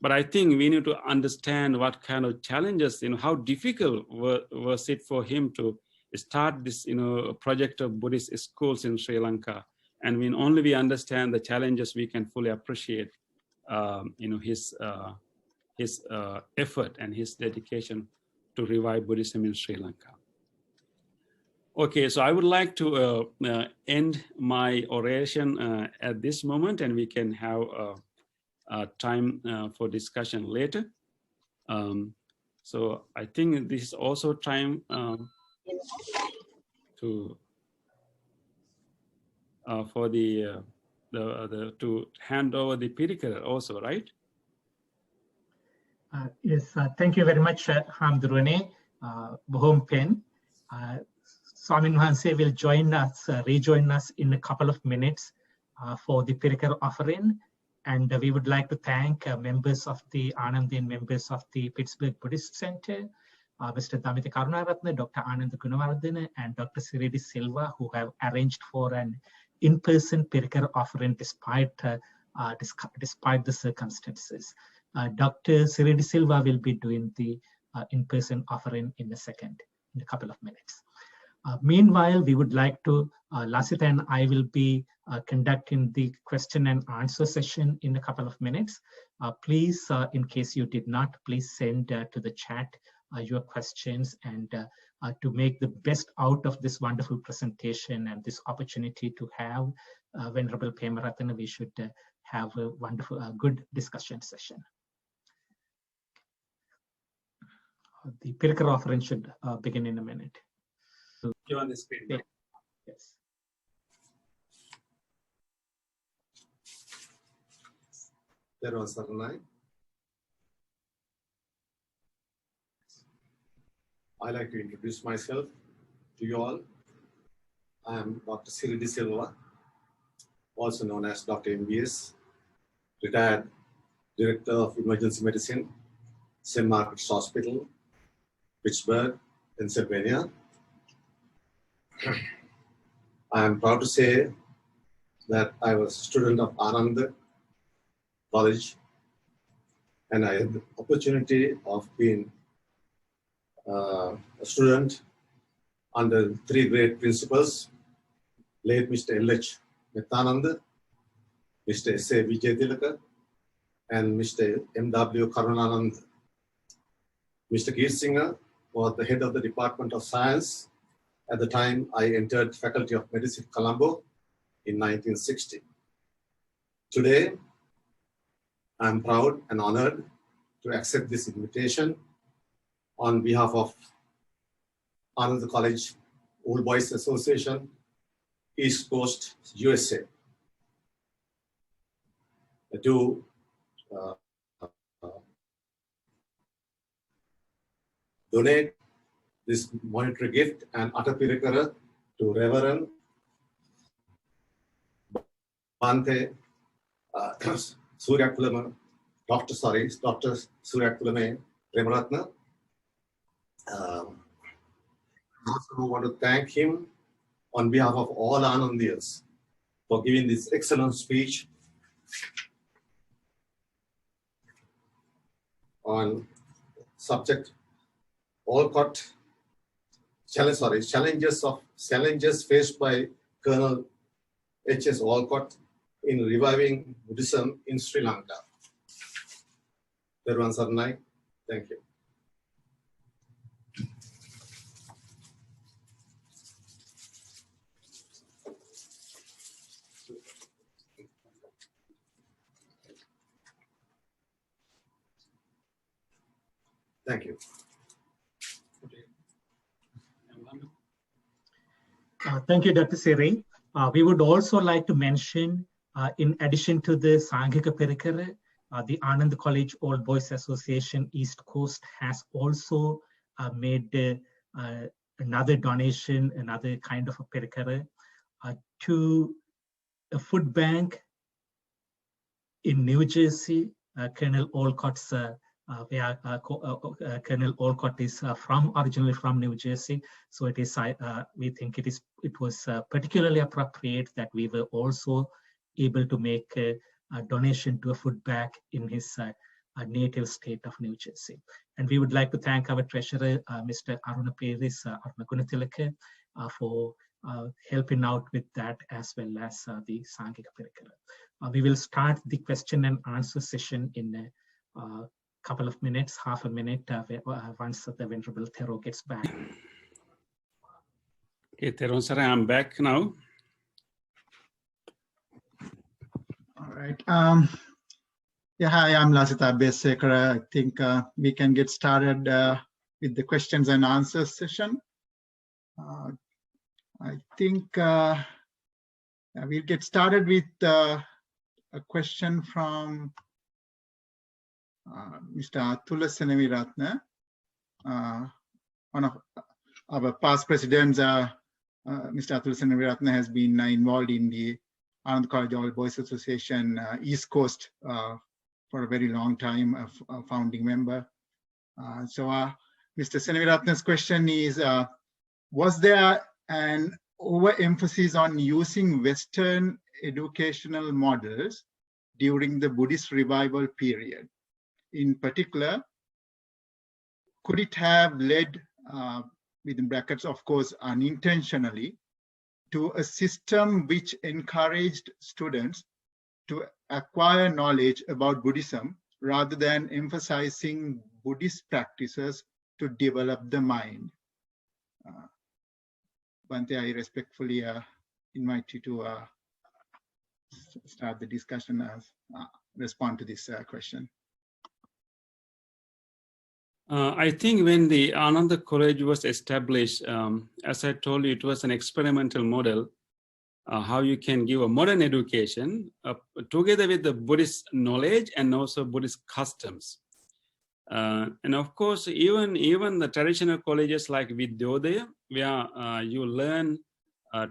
But I think we need to understand what kind of challenges, how difficult was it for him to start this, project of Buddhist schools in Sri Lanka. And when only we understand the challenges, we can fully appreciate, his effort and his dedication to revive Buddhism in Sri Lanka. Okay, so I would like to end my oration at this moment, and we can have time for discussion later. So I think this is also time for the to hand over the Pirikara also, right? Yes, thank you very much, Hamdurane, Bohom Pen. Swamin Wahanse will rejoin us in a couple of minutes for the Pirikara offering. And we would like to thank members of the Anandian members of the Pittsburgh Buddhist Center, Mr. Damita Karunaratne, Dr. Anand Gunawardena, and Dr. Siridi Silva, who have arranged for an in-person Pirikara offering despite the circumstances. Dr. Siridi Silva will be doing the in-person offering in a couple of minutes. Meanwhile, we would like to, Lasita and I will be conducting the question and answer session in a couple of minutes. Please, in case you did not, please send to the chat your questions, and to make the best out of this wonderful presentation and this opportunity to have Venerable Pemarathana, we should have a wonderful, good discussion session. The Pirkara offering should begin in a minute. You're on the screen. Yeah. Yes. Thero Saranai. I'd like to introduce myself to you all. I am Dr. Siridi Silva, also known as Dr. MBS, retired Director of Emergency Medicine, St. Margaret's Hospital, Pittsburgh, Pennsylvania. I am proud to say that I was a student of Ananda College, and I had the opportunity of being a student under three great principals, late Mr. L.H. Methananda, Mr. S.A. Vijaytilaka, and Mr. M.W. Karunanand. Mr. Geersinger was the head of the Department of Science at the time I entered Faculty of Medicine, Colombo in 1960. Today, I'm proud and honored to accept this invitation on behalf of Ananda College Old Boys Association, East Coast, USA, to donate this monetary gift and Atapirikara to Reverend Bante Soorakkulame, Dr. Soorakkulame Pemarathana. I also want to thank him on behalf of all Anandiyas for giving this excellent speech on subject Olcott challenges faced by Colonel H.S. Olcott in reviving Buddhism in Sri Lanka. Thero Saranai, thank you. Thank you. Thank you, Dr. Siri. We would also like to mention, in addition to the Sanghika Pirikara, the Ananda College Old Boys Association East Coast has also made another donation, another kind of a Pirikara, to a food bank in New Jersey. Colonel Olcott's Colonel Olcott is originally from New Jersey, so it is. We think it was particularly appropriate that we were also able to make a donation to a food bank in his native state of New Jersey. And we would like to thank our treasurer, Mr. Aruna Peris, Aruna Gunatilaka, for helping out with that, as well as the Sanghika Pirikara. We will start the question and answer session in a couple of minutes, half a minute, once the Venerable Thero gets back. Okay, Thero sir, I'm back now. All right. Yeah, hi, I'm Lasita Besekara. I think we can get started with the questions and answers session. I think we'll get started with a question from Mr. Atula Senemiratne, one of our past presidents. Mr. Atula Senemiratne has been involved in the Ananda College Old Boys Association East Coast for a very long time, a founding member. Mr. Senemiratne's question is, was there an overemphasis on using Western educational models during the Buddhist revival period? In particular, could it have led within brackets, of course, unintentionally, to a system which encouraged students to acquire knowledge about Buddhism rather than emphasizing Buddhist practices to develop the mind. Bhante, I respectfully invite you to start the discussion as respond to this question. I think when the Ananda College was established, as I told you, it was an experimental model, how you can give a modern education together with the Buddhist knowledge and also Buddhist customs. And of course, even the traditional colleges like Vidyodaya, where you learn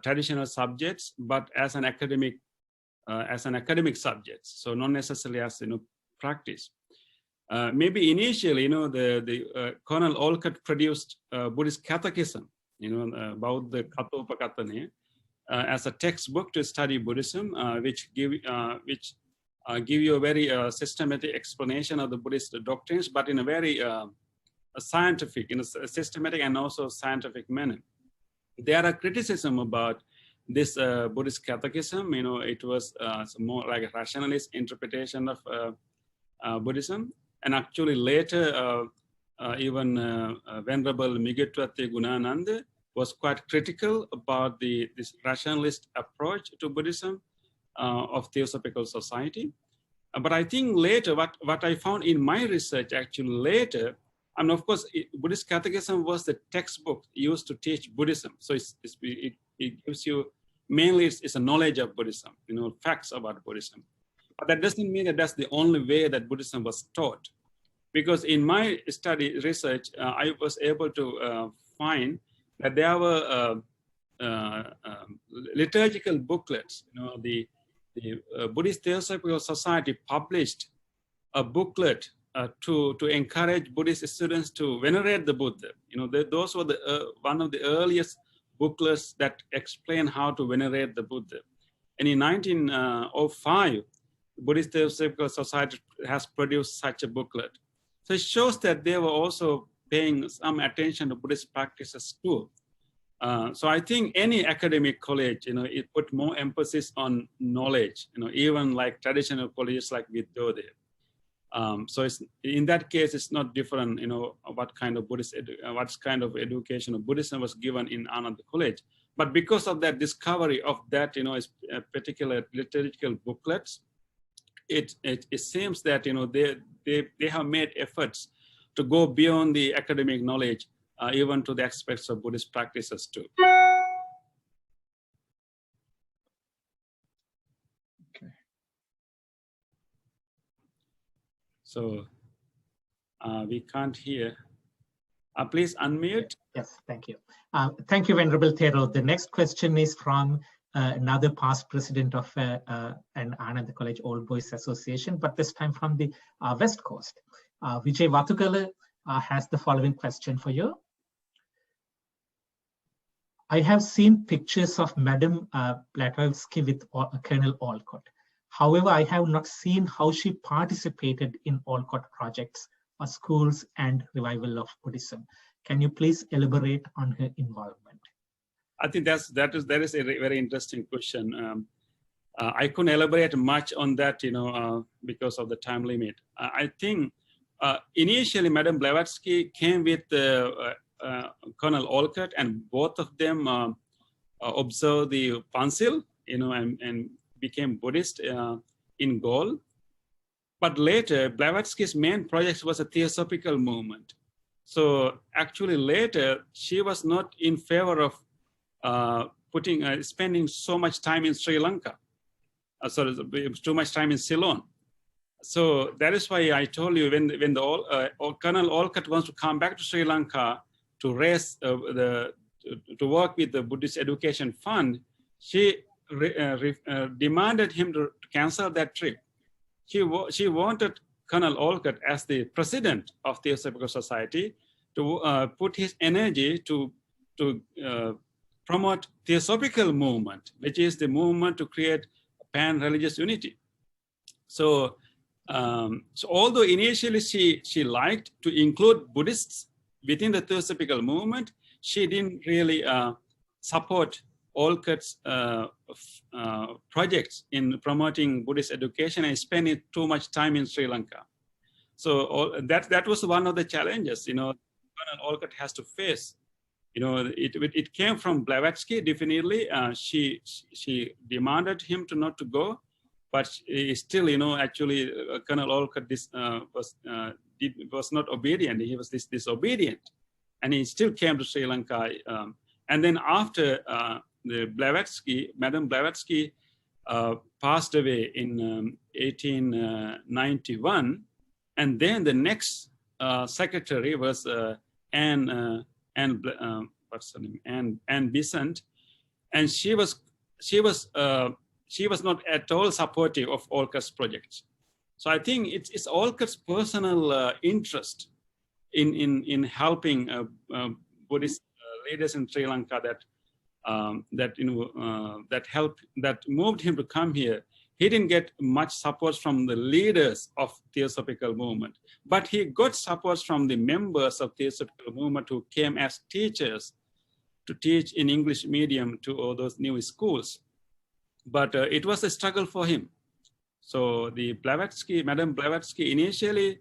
traditional subjects, but as an academic subject, so not necessarily as practice. Maybe initially, the Colonel Olcott produced Buddhist catechism, about the Katopakatane, as a textbook to study Buddhism, which give you a very systematic explanation of the Buddhist doctrines, but in a very scientific, in a systematic and also scientific manner. There are criticism about this Buddhist catechism. It was more like a rationalist interpretation of Buddhism. And actually later, even Venerable Migetwati Gunananda was quite critical about this rationalist approach to Buddhism of Theosophical Society. But I think later, what I found in my research actually later, and of course, Buddhist Catechism was the textbook used to teach Buddhism. So it gives you, mainly it's a knowledge of Buddhism, facts about Buddhism. But that doesn't mean that that's the only way that Buddhism was taught. Because in my study research, I was able to find that there were liturgical booklets. The Buddhist Theosophical Society published a booklet to encourage Buddhist students to venerate the Buddha. Those were one of the earliest booklets that explain how to venerate the Buddha. And in 1905, Buddhist Theosophical Society has produced such a booklet. So it shows that they were also paying some attention to Buddhist practices too. So I think any academic college, it put more emphasis on knowledge, even like traditional colleges like Vidyodaya. So it's, in that case, it's not different, what kind of education of Buddhism was given in Ananda College. But because of that discovery of that, particular liturgical booklets, it seems that they have made efforts to go beyond the academic knowledge, even to the aspects of Buddhist practices too. Okay. So we can't hear. Please unmute. Yes, thank you. Thank you, Venerable Thero. The next question is from another past president of an Ananda College Old Boys Association, but this time from the West Coast. Vijay Vatukala has the following question for you. I have seen pictures of Madam Blavatsky with Colonel Olcott. However, I have not seen how she participated in Olcott projects for schools and revival of Buddhism. Can you please elaborate on her involvement? I think that is a very interesting question. I couldn't elaborate much on that, because of the time limit. I think initially Madame Blavatsky came with Colonel Olcott, and both of them observed the Pansil, and became Buddhist in Gaul. But later, Blavatsky's main project was a theosophical movement. So actually later, she was not in favor of spending so much time in Sri Lanka, too much time in Ceylon. So that is why I told you when Colonel Olcott wants to come back to Sri Lanka to raise to work with the Buddhist Education Fund, she demanded him to cancel that trip. She wanted Colonel Olcott as the president of the Theosophical Society to put his energy to promote theosophical movement, which is the movement to create pan-religious unity. So although initially she liked to include Buddhists within the Theosophical movement, she didn't really support Olcott's projects in promoting Buddhist education and spending too much time in Sri Lanka. So that was one of the challenges, Colonel Olcott has to face. It came from Blavatsky, definitely. She demanded him to not to go, but still, actually, Colonel Olcott was not obedient. He was disobedient, and he still came to Sri Lanka. And then after Madame Blavatsky passed away in 1891, and then the next secretary was Anne Besant, and she was not at all supportive of Olcott's projects. So I think it's Olcott's personal interest in helping Buddhist leaders in Sri Lanka that moved him to come here. He didn't get much support from the leaders of Theosophical movement, but he got support from the members of Theosophical movement who came as teachers to teach in English medium to all those new schools. But it was a struggle for him. So Madame Blavatsky initially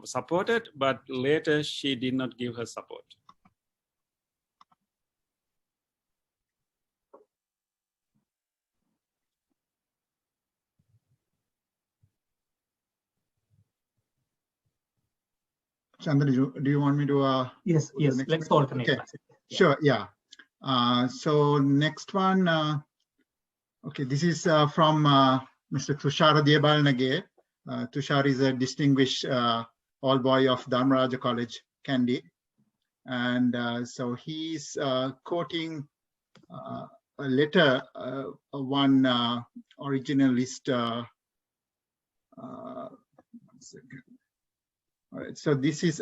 supported, but later she did not give her support. Chandra, do you want me to? Yes, let's alternate. Okay. Yeah. Sure, yeah. So next one, okay, this is from Mr. Tushara Debalnage. Tushar is a distinguished all-boy of Dharmaraja College, Kandy. And so he's quoting a letter, one originalist. One second. All right, so this is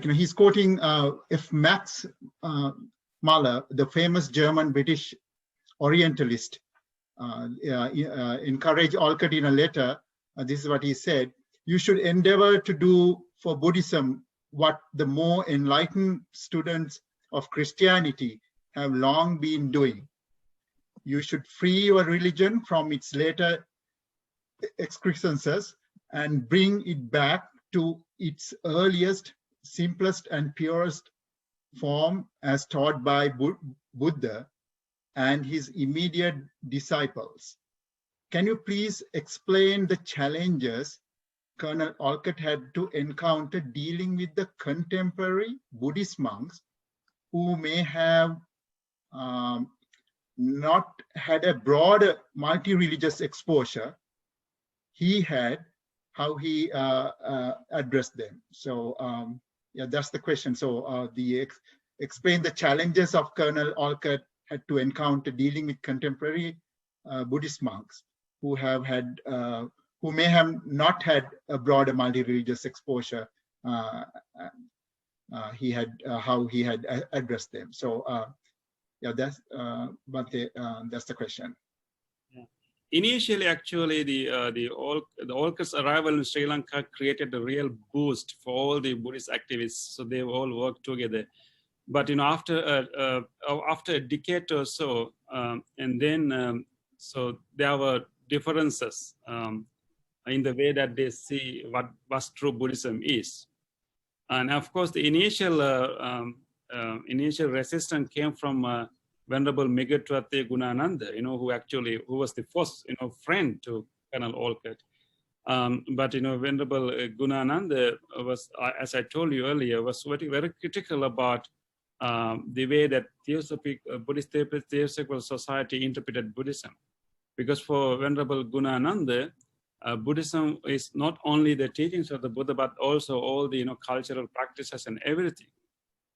he's quoting F. Max Mahler, the famous German British Orientalist, encouraged Olcott in a letter. This is what he said: "You should endeavor to do for Buddhism what the more enlightened students of Christianity have long been doing. You should free your religion from its later excrescences and bring it back to its earliest, simplest, and purest form as taught by Buddha and his immediate disciples. Can you please explain the challenges Colonel Olcott had to encounter dealing with the contemporary Buddhist monks who may have not had a broader multi-religious exposure he had, how he addressed them?" So yeah, that's the question. So explain the challenges of Colonel Olcott had to encounter dealing with contemporary Buddhist monks who have had, who may have not had a broader multi-religious exposure. He had how he had addressed them. So yeah, that's the question. Initially, actually, the Olcott's arrival in Sri Lanka created a real boost for all the Buddhist activists. So they all worked together. But after a decade or so, and then so there were differences in the way that they see what true Buddhism is. And of course, the initial resistance came from Venerable Megatwate Gunananda, who was the first, friend to Colonel Olcott. But Venerable Gunananda was, as I told you earlier, was very, very critical about the way that Buddhist Theosophical Society interpreted Buddhism, because for Venerable Gunananda, Buddhism is not only the teachings of the Buddha, but also all the cultural practices and everything.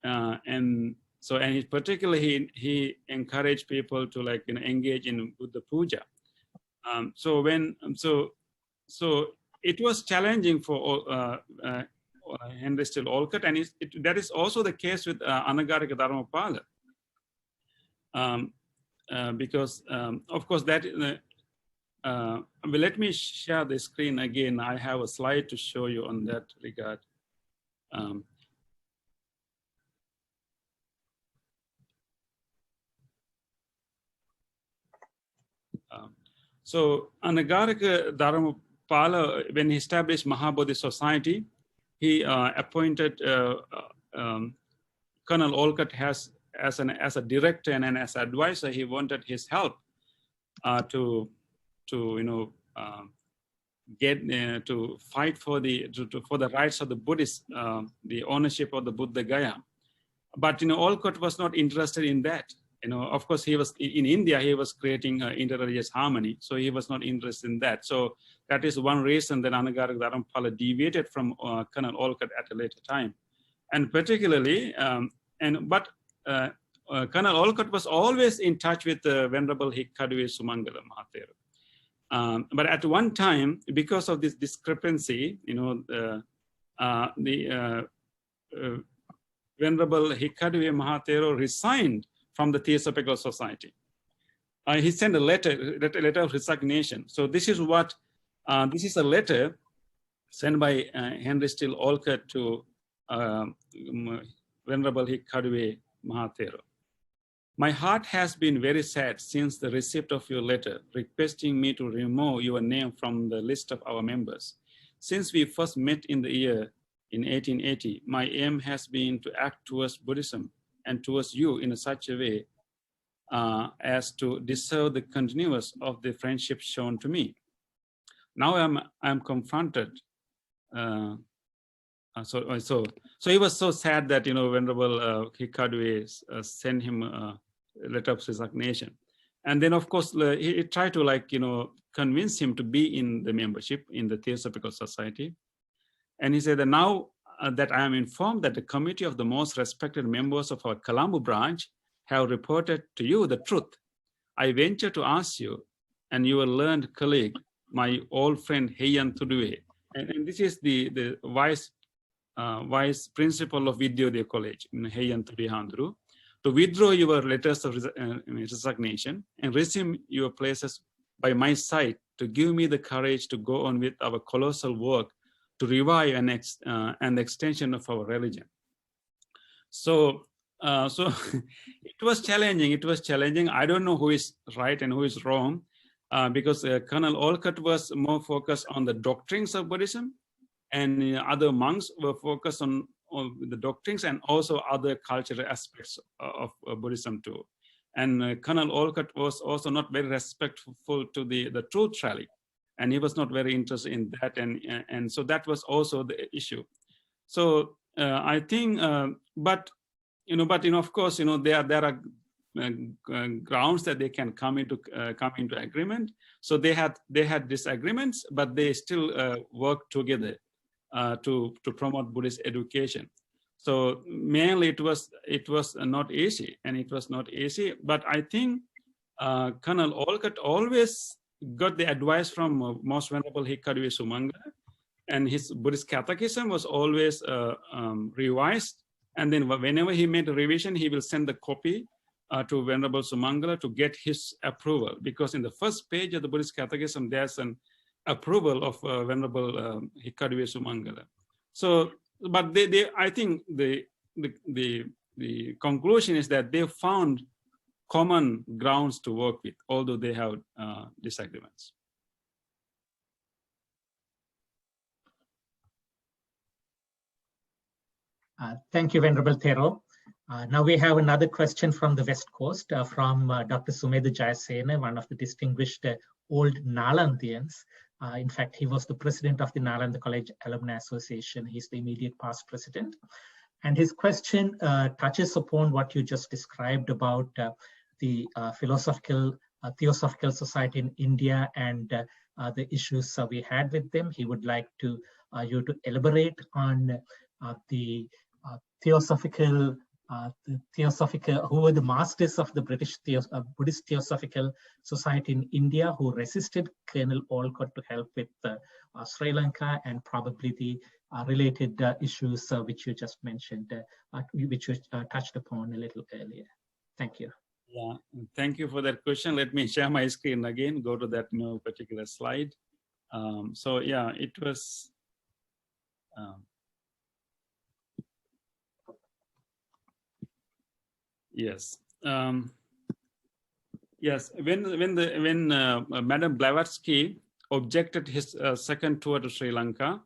And particularly he encouraged people to engage in Buddha puja. So it was challenging for Henry Steele Olcott, and that is also the case with Anagarika Dharmapala, because of course that. Let me share the screen again. I have a slide to show you on that regard. So Anagarika Dharamapala, when he established Mahabodhi Society, he appointed Colonel Olcott as a director and as an advisor. He wanted his help to get to fight for the rights of the Buddhists, the ownership of the Buddha Gaya. But Olcott was not interested in that. Of course, he was in India. He was creating interreligious harmony, so he was not interested in that. So that is one reason that Anagarika Dharamapala deviated from Colonel Olcott at a later time, and particularly, Colonel Olcott was always in touch with Venerable Hikkaduwe Sumangala Mahathero. But at one time, because of this discrepancy, Venerable Hikkaduwe Mahathero resigned from the Theosophical Society. He sent a letter of resignation. So this is what this is a letter sent by Henry Steele Olcott to Venerable Hikkaduwe Mahathero. My heart has been very sad since the receipt of your letter requesting me to remove your name from the list of our members. Since we first met in 1880, my aim has been to act towards Buddhism and towards you in such a way as to deserve the continuance of the friendship shown to me. Now I'm confronted. So he was so sad that Venerable Hikkaduwe sent him a letter of resignation, and then of course he tried to convince him to be in the membership in the Theosophical Society. And he said that now that I am informed that the committee of the most respected members of our Colombo branch have reported to you the truth, I venture to ask you and your learned colleague, my old friend Heian Tuduwe, and this is the vice principal of Vidyodaya College, Heian Tuduwe, to withdraw your letters of resignation and resume your places by my side to give me the courage to go on with our colossal work to revive and the extension of our religion. So it was challenging. It was challenging. I don't know who is right and who is wrong, because Colonel Olcott was more focused on the doctrines of Buddhism, and other monks were focused on the doctrines and also other cultural aspects of Buddhism too. And Colonel Olcott was also not very respectful to the truth rally, and he was not very interested in that, and so that was also the issue. So I think, but of course, there are grounds that they can come into agreement. So they had disagreements, but they still worked together to promote Buddhist education. So mainly it was not easy, but I think Colonel Olcott always got the advice from Most Venerable Hikkaduwe Sumangala, and his Buddhist catechism was always revised, and then whenever he made a revision, he will send the copy to Venerable Sumangala to get his approval, because in the first page of the Buddhist catechism there's an approval of Venerable Hikkaduwe Sumangala. So, but I think the conclusion is that they found common grounds to work with, although they have disagreements. Thank you, Venerable Thero. Now we have another question from the West Coast from Dr. Sumedha Jayasena, one of the distinguished old Nalandians. In fact, he was the president of the Nalanda College Alumni Association. He's the immediate past president. And his question touches upon what you just described about the Theosophical Society in India and the issues we had with them. He would like you to elaborate on the Theosophical, who were the masters of the Buddhist Theosophical Society in India, who resisted Colonel Olcott to help with Sri Lanka, and probably the related issues which you just mentioned, which you touched upon a little earlier. Thank you. Yeah, thank you for that question. Let me share my screen again, go to that particular slide. So yeah, it was, yes. Yes, when Madam Blavatsky objected his second tour to Sri Lanka,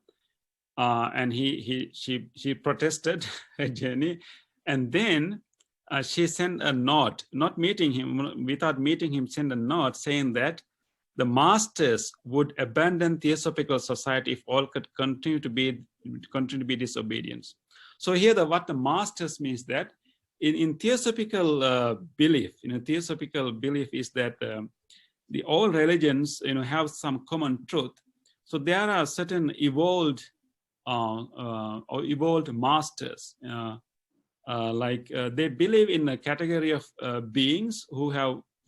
and she protested her journey, and then she sent a note, not meeting him, without meeting him, sent a note saying that the masters would abandon Theosophical Society if Olcott continue to be disobedient. So here, what the masters means that in Theosophical belief, Theosophical belief is that all religions, have some common truth. So there are certain evolved masters, they believe in a category of beings who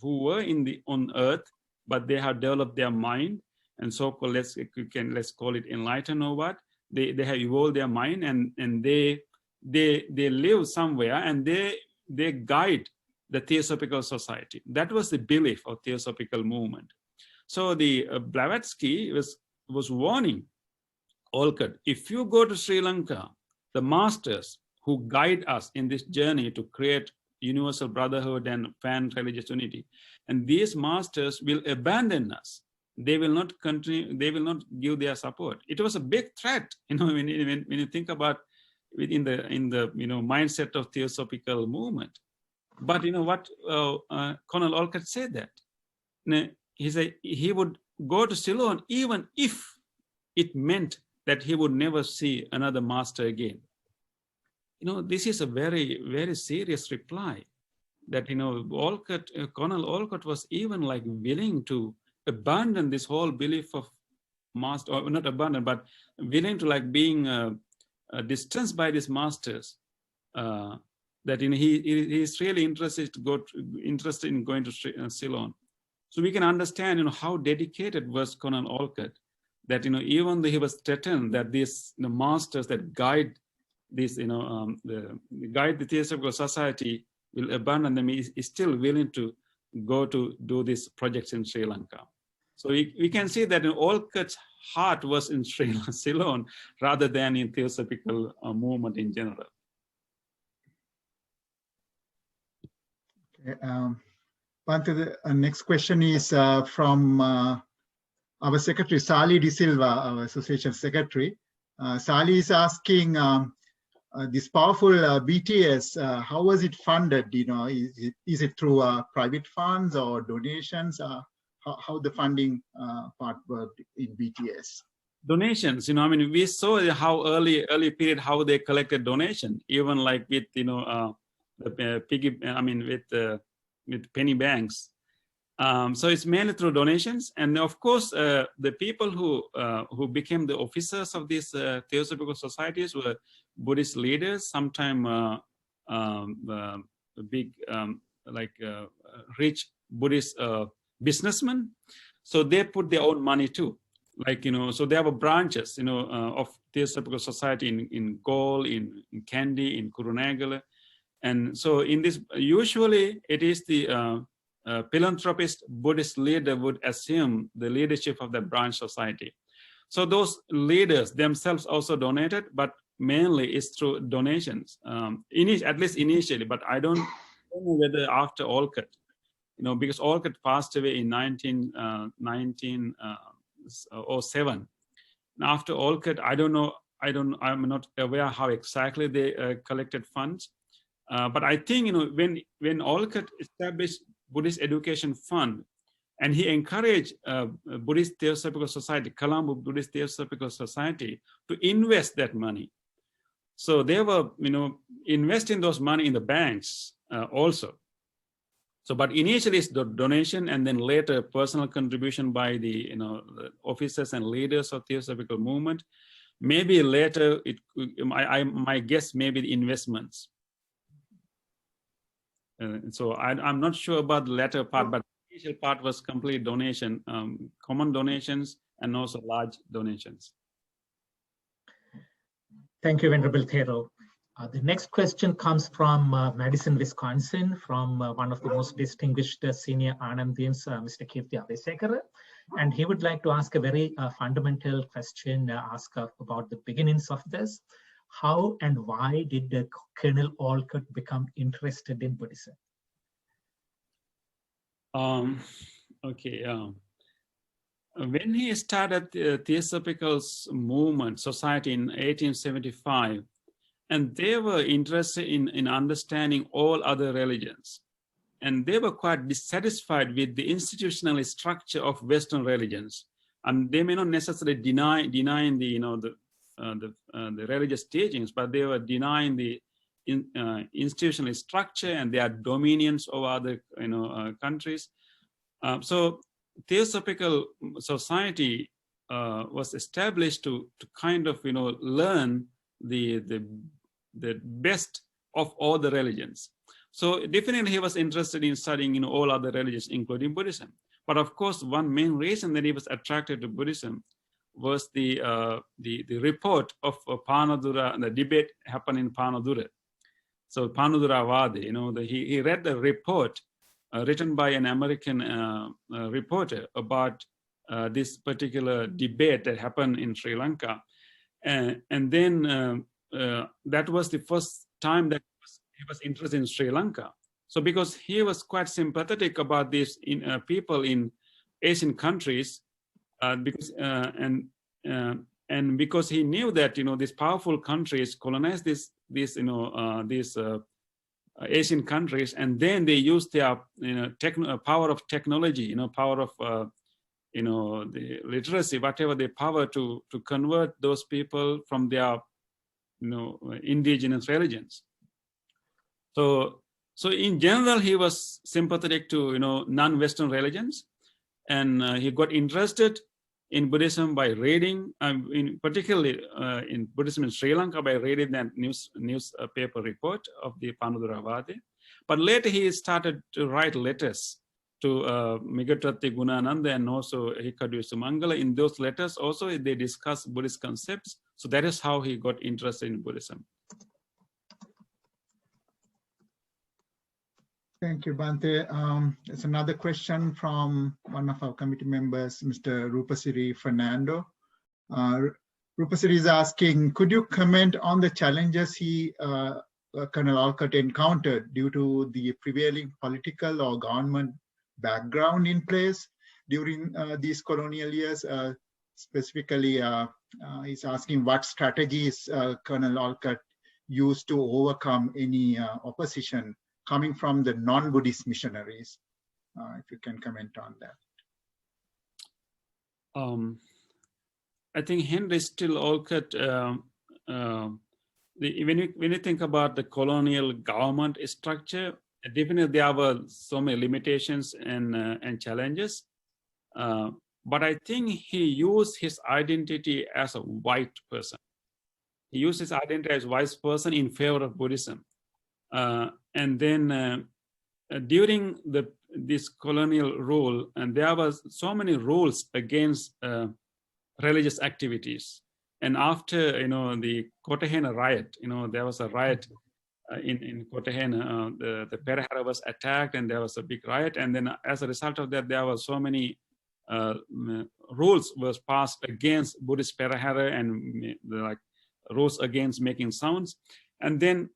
were on earth, but they have developed their mind, and so-called let's call it enlightened or what. They have evolved their mind, and they live somewhere, and they guide the Theosophical Society. That was the belief of Theosophical movement. So the Blavatsky was warning Olcott, if you go to Sri Lanka, the masters who guide us in this journey to create universal brotherhood and pan-religious unity, and these masters will abandon us. They will not continue. They will not give their support. It was a big threat, when you think about in the mindset of Theosophical movement. But what Colonel Olcott said that he said he would go to Ceylon even if it meant that he would never see another master again. This is a very, very serious reply that, Olcott, Colonel Olcott was even willing to abandon this whole belief of master, or not abandon, but willing to being distanced by these masters, that he's really interested in going to Ceylon. So we can understand, how dedicated was Colonel Olcott, that, even though he was threatened that these masters that guide this, guide the Theosophical Society will abandon them, is still willing to go to do these projects in Sri Lanka. So we can see that Olcott's heart was in Ceylon rather than in Theosophical movement in general. Okay, Bhante, the next question is from our secretary, Sally De Silva, our association secretary. Sally is asking, this powerful BTS, how was it funded? Is it through private funds or donations? How the funding part worked in BTS? Donations, we saw how early period how they collected donation, even with the piggy, with penny banks. So it's mainly through donations, and of course the people who became the officers of these Theosophical societies were Buddhist leaders, sometimes big rich Buddhist businessmen. So they put their own money too, so they have branches of Theosophical society in Galle, in Kandy, in Kurunegala, and so in this usually it is the philanthropist Buddhist leader would assume the leadership of the branch society. So those leaders themselves also donated, but mainly it's through donations, at least initially, but I don't know whether after Olcott, because Olcott passed away in 1907. After Olcott, I don't know, I'm not aware how exactly they collected funds. But I think, when Olcott established Buddhist Education Fund, and he encouraged Buddhist Theosophical Society, Colombo Buddhist Theosophical Society, to invest that money. So they were, investing those money in the banks also. So, but initially it's the donation, and then later personal contribution by the, the officers and leaders of Theosophical movement. Maybe later, my guess, maybe the investments. So I'm not sure about the latter part, but the initial part was complete donation, common donations, and also large donations. Thank you, Venerable Thero. The next question comes from Madison, Wisconsin, from one of the most distinguished senior Anandians, Mr. Kirti Abesekara. And he would like to ask a very fundamental question, about the beginnings of this. How and why did Colonel Olcott become interested in Buddhism? Okay. When he started the Theosophical Movement Society in 1875, and they were interested in understanding all other religions, and they were quite dissatisfied with the institutional structure of Western religions, and they may not necessarily denying the the religious teachings, but they were denying the institutional structure and their dominions over other countries. So Theosophical Society was established to kind of learn the best of all the religions. So definitely he was interested in studying all other religions, including Buddhism. But of course, one main reason that he was attracted to Buddhism was the report of Panadura, the debate happened in Panadura. So Panuduravadi, he read the report written by an American reporter about this particular debate that happened in Sri Lanka. And then that was the first time that he was interested in Sri Lanka. So because he was quite sympathetic about these people in Asian countries, because because he knew that these powerful countries colonized these Asian countries, and then they used their power of technology, power of the literacy, whatever their power to convert those people from their indigenous religions. So in general, he was sympathetic to non-Western religions, and he got interested in Buddhism by reading, particularly in Buddhism in Sri Lanka, by reading that newspaper report of the Panuduravadi. But later he started to write letters to Migatratti Gunananda and also Hikadu Sumangala. In those letters also they discuss Buddhist concepts. So that is how he got interested in Buddhism. Thank you, Bhante. There's another question from one of our committee members, Mr. Rupasiri Fernando. Rupasiri is asking, could you comment on the challenges Colonel Olcott encountered due to the prevailing political or government background in place during these colonial years? Specifically, he's asking what strategies Colonel Olcott used to overcome any opposition coming from the non-Buddhist missionaries. If you can comment on that. I think Henry still Olcott, when you think about the colonial government structure, definitely there were so many limitations and challenges. But I think he used his identity as a white person. He used his identity as a white person in favor of Buddhism. And then during this colonial rule, and there was so many rules against religious activities. And after the Kotahena riot, there was a riot in Kotahena. The Perahera was attacked, and there was a big riot. And then as a result of that, there were so many rules was passed against Buddhist Perahera and rules against making sounds. And then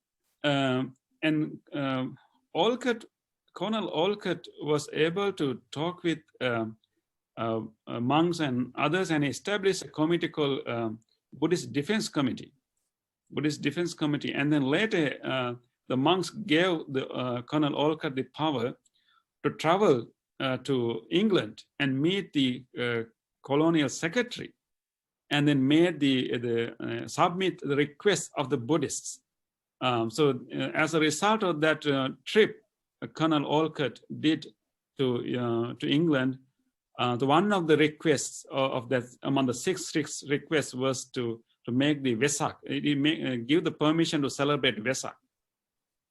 Colonel Olcott was able to talk with monks and others and establish a committee called Buddhist Defense Committee. And then later, the monks gave the Colonel Olcott the power to travel to England and meet the colonial secretary, and then made submit the requests of the Buddhists. So as a result of that trip, Colonel Olcott did to England, one of the requests of that, among the 6 requests, was to make the Vesak, give the permission to celebrate Vesak.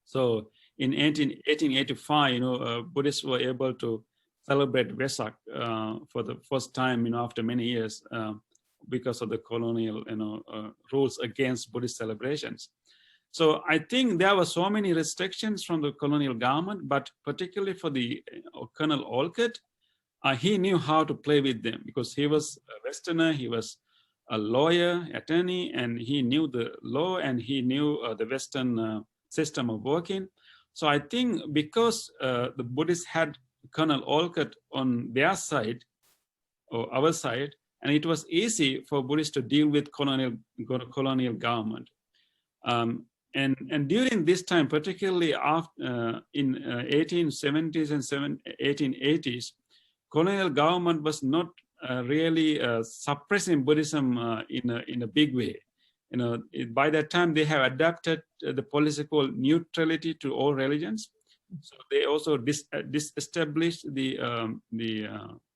So in 1885, Buddhists were able to celebrate Vesak for the first time, after many years, because of the colonial, rules against Buddhist celebrations. So I think there were so many restrictions from the colonial government, but particularly for the Colonel Olcott, he knew how to play with them because he was a Westerner, he was a lawyer, attorney, and he knew the law and he knew the Western system of working. So I think because the Buddhists had Colonel Olcott on their side or our side, and it was easy for Buddhists to deal with colonial government. And during this time, particularly after, in 1870s and 1880s, colonial government was not really suppressing Buddhism in a big way. By that time they have adapted the policy called neutrality to all religions. So they also disestablished the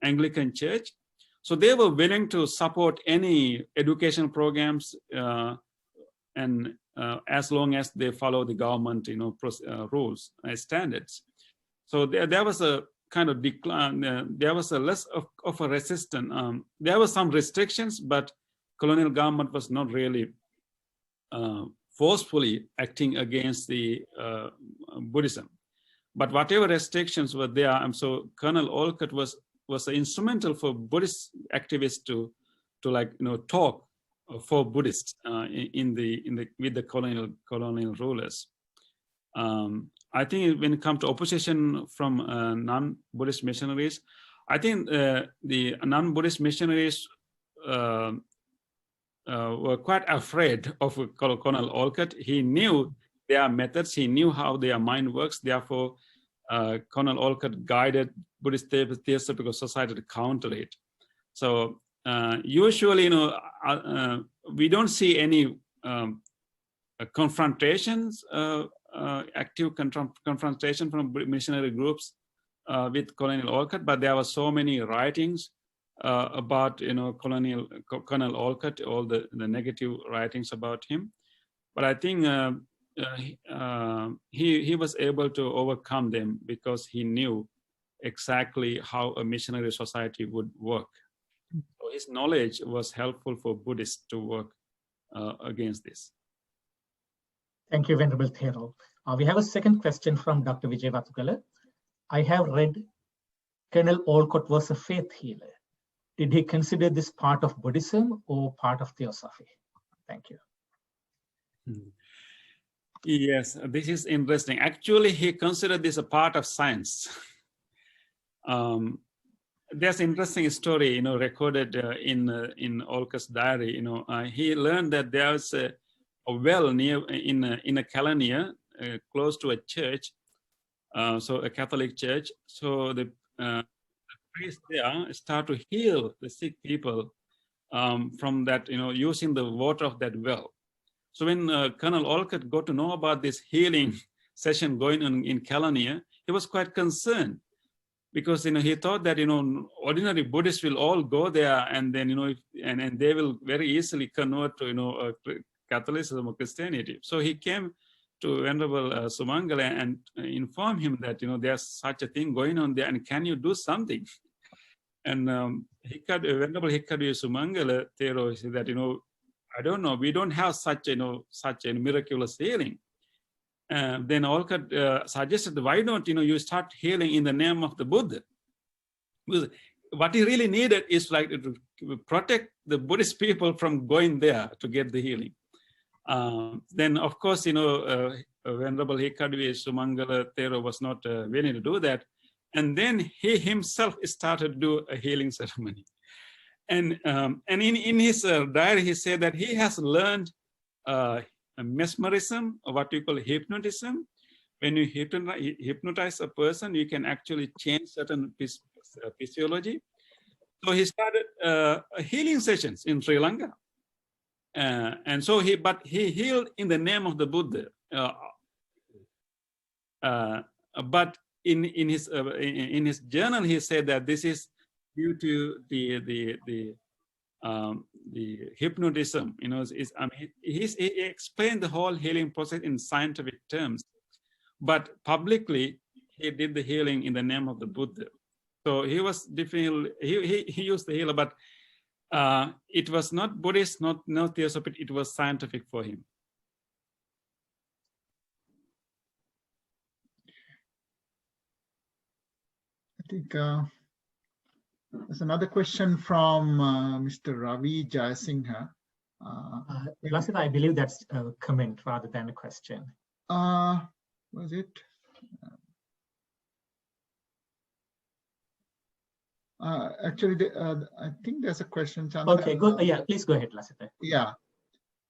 Anglican Church. So they were willing to support any education programs, and as long as they follow the government, rules and standards. So there was a kind of decline. There was a less of a resistance. There were some restrictions, but colonial government was not really forcefully acting against the Buddhism. But whatever restrictions were there, so Colonel Olcott was instrumental for Buddhist activists to talk for Buddhists with the colonial rulers. I think when it comes to opposition from non-Buddhist missionaries, I think the non-Buddhist missionaries were quite afraid of Colonel Olcott. He knew their methods, he knew how their mind works. Therefore, Colonel Olcott guided Buddhist Theosophical Society to counter it. So usually, we don't see any confrontations, active confrontation from missionary groups with Colonel Olcott, but there were so many writings about Colonel Olcott, all the negative writings about him. But I think he was able to overcome them because he knew exactly how a missionary society would work. So his knowledge was helpful for Buddhists to work against this. Thank you, Venerable Thero. We have a second question from Dr. Vijay Vathukala. I have read Colonel Olcott was a faith healer. Did he consider this part of Buddhism or part of Theosophy? Thank you. Yes, this is interesting. Actually, he considered this a part of science. There's an interesting story, recorded in Olcott's diary. He learned that there's a well near in a Caledonia, close to a church, so a Catholic church. So the priest there start to heal the sick people from that, using the water of that well. So when Colonel Olcott got to know about this healing session going on in Caledonia, he was quite concerned because he thought that ordinary Buddhists will all go there and then and they will very easily convert to Catholicism or Christianity. So he came to Venerable Sumangala and informed him that there's such a thing going on there and can you do something? And Venerable Hikadu Sumangala Thero said that I don't know, we don't have such a miraculous healing. Then Olcott suggested, why don't you start healing in the name of the Buddha? Because what he really needed is to protect the Buddhist people from going there to get the healing. Then of course, Venerable Hikadu Sumangala Thero was not willing to do that. And then he himself started to do a healing ceremony. And in his diary, he said that he has learned mesmerism, or what we call hypnotism. When you hypnotize a person, you can actually change certain physiology. So he started healing sessions in Sri Lanka. And so he healed in the name of the Buddha. But in his journal, he said that this is due to the hypnotism. He explained the whole healing process in scientific terms, but publicly he did the healing in the name of the Buddha. So he was definitely he used the healer, but it was not Buddhist, not Theosophic. It was scientific for him. I think there's another question from Mr. Ravi Jayasingha. Lasita, I believe that's a comment rather than a question. Was it? Actually, I think there's a question. Okay, good. Yeah, please go ahead, Lasita. Yeah.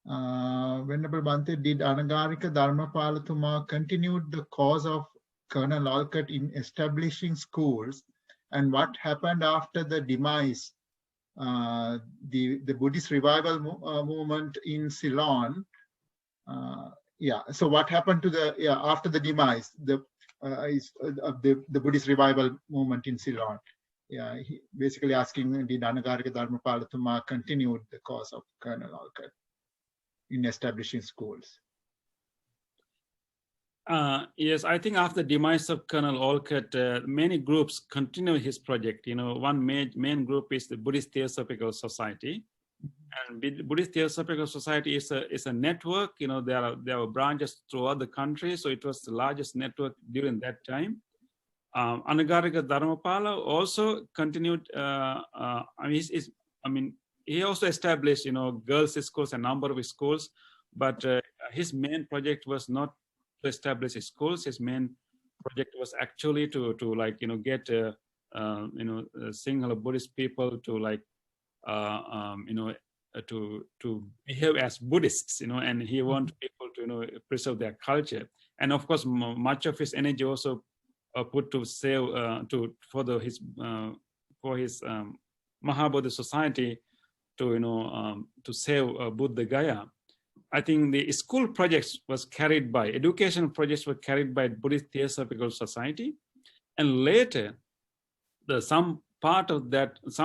Venerable Bhante, did Anagarika Dharmapalatuma continued the cause of Colonel Olcott in establishing schools? And what happened after the demise, the Buddhist revival movement in Ceylon? Yeah, so what happened to the, after the demise, the Buddhist revival movement in Ceylon? Yeah, basically asking, did Anagarika Dharmapalatuma continued the cause of Colonel Olcott in establishing schools? Yes, I think after the demise of Colonel Olcott, many groups continue his project. One main group is the Buddhist Theosophical Society. And Buddhist Theosophical Society is a network. There are branches throughout the country. So it was the largest network during that time. Anagarika Dharmapala also continued. He also established, girls' schools, a number of schools, but his main project was not to establish schools. His main project was actually to get single Buddhist people to to behave as Buddhists, and he wanted people to preserve their culture. And of course, much of his energy also put to save for his Mahabodhi Society to save Buddha Gaya. I think the school projects educational projects were carried by Buddhist Theosophical Society, and later some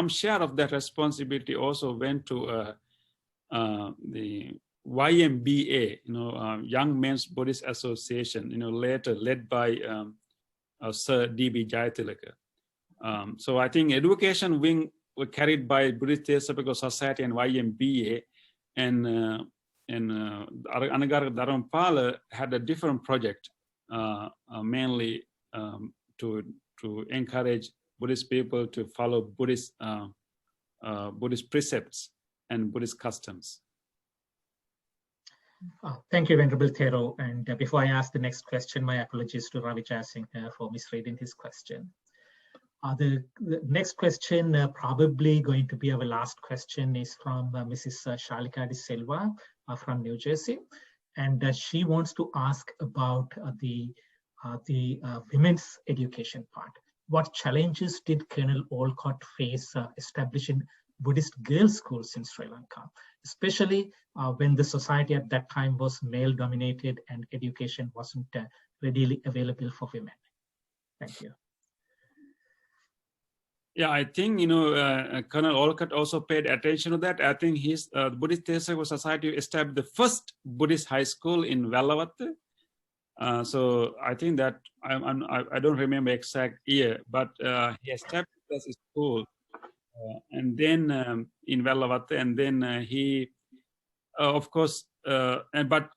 share of that responsibility also went to the YMBA, Young Men's Buddhist Association, later led by Sir D.B. Jayatilaka. So I think education wing were carried by Buddhist Theosophical Society and YMBA, and Anagarika Dharmapala had a different project, mainly to encourage Buddhist people to follow Buddhist precepts and Buddhist customs. Thank you, Venerable Thero. And before I ask the next question, my apologies to Ravi Jayasingh for misreading his question. The next question, probably going to be our last question, is from Mrs. Shalika De Silva from New Jersey. And she wants to ask about the women's education part. What challenges did Colonel Olcott face establishing Buddhist girls' schools in Sri Lanka, especially when the society at that time was male-dominated and education wasn't readily available for women? Thank you. Yeah, I think Colonel Olcott also paid attention to that. I think his Buddhist Theosophical Society established the first Buddhist high school in Vellavatte. So I think that I don't remember exact year, but he established a school, and then in Vellavatte, and then he, of course, but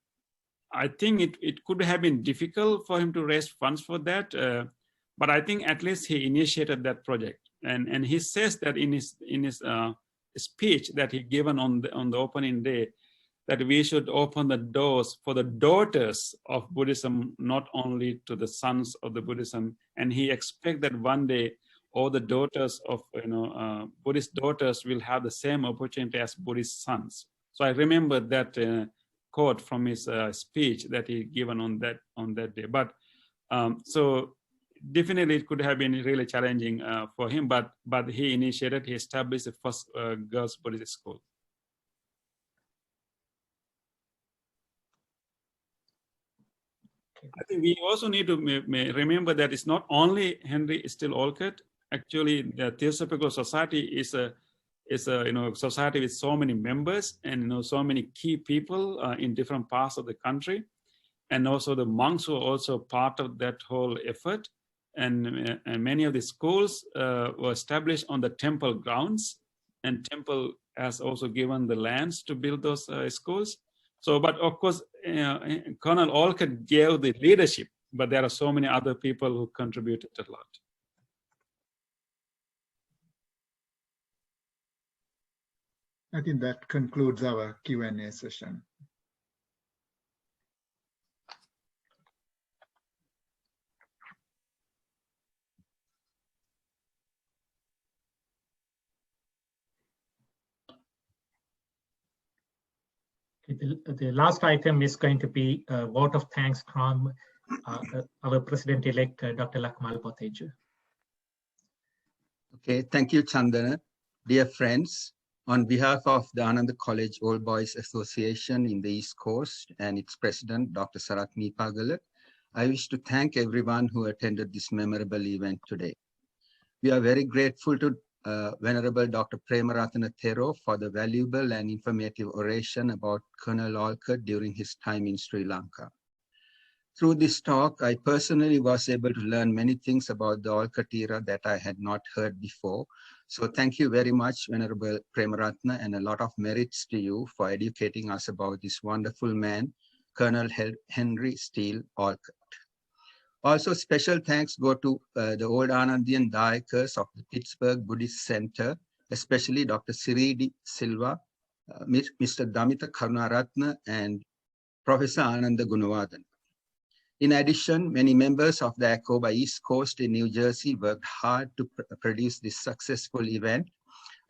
I think it could have been difficult for him to raise funds for that. But I think at least he initiated that project. And he says that in his speech that he given on the opening day, that we should open the doors for the daughters of Buddhism, not only to the sons of the Buddhism. And he expects that one day all the daughters of Buddhist daughters will have the same opportunity as Buddhist sons. So I remember that quote from his speech that he given on that day. But so definitely it could have been really challenging for him, but he established the first girls' Buddhist school. I think we also need to remember that it's not only Henry Steele Olcott. Actually, the Theosophical Society is a society with so many members and so many key people in different parts of the country, and also the monks were also part of that whole effort. And many of the schools were established on the temple grounds, and temple has also given the lands to build those schools. So, but of course, Colonel Olcott gave the leadership, but there are so many other people who contributed a lot. I think that concludes our Q&A session. The last item is going to be a vote of thanks from our President-elect, Dr. Lakmal Boteja. Okay, thank you, Chandana. Dear friends, on behalf of the Ananda College Old Boys Association in the East Coast and its president, Dr. Sarat Meepagala, I wish to thank everyone who attended this memorable event today. We are very grateful to Venerable Dr. Pemarathana Thero for the valuable and informative oration about Colonel Olcott during his time in Sri Lanka. Through this talk, I personally was able to learn many things about the Olcott era that I had not heard before. So thank you very much, Venerable Pemarathana, and a lot of merits to you for educating us about this wonderful man, Colonel Henry Steele Olcott. Also, special thanks go to the old Anandian Dayakas of the Pittsburgh Buddhist Center, especially Dr. Siridi Silva, Mr. Damita Karunaratna, and Professor Ananda Gunawardhan. In addition, many members of the ACOBA-East Coast in New Jersey worked hard to produce this successful event.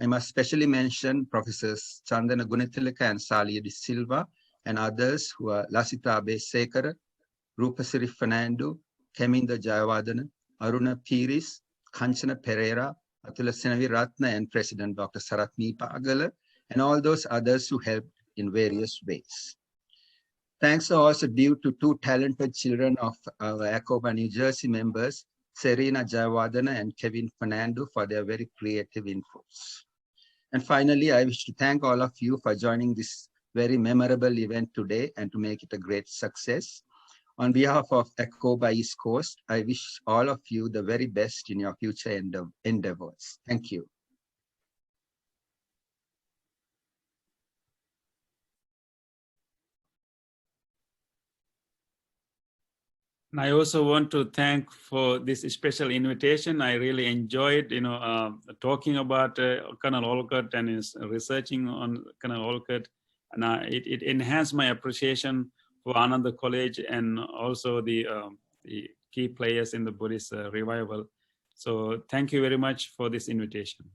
I must specially mention Professors Chandana Gunatilaka and Salia de Silva, and others who are Lasita Abesekara, Rupasiri Fernando, Keminda Jayawardena, Aruna Piris, Kanchana Pereira, Atula Senavi Ratna, and President Dr. Sarat Meepagala, and all those others who helped in various ways. Thanks are also due to two talented children of our ACOBA New Jersey members, Serena Jayawardena and Kevin Fernando, for their very creative inputs. And finally, I wish to thank all of you for joining this very memorable event today and to make it a great success. On behalf of ACOBA East Coast, I wish all of you the very best in your future endeavors. Thank you. And I also want to thank for this special invitation. I really enjoyed, talking about Colonel Olcott and his researching on Colonel Olcott, and it enhanced my appreciation for Ananda College and also the key players in the Buddhist revival. So thank you very much for this invitation.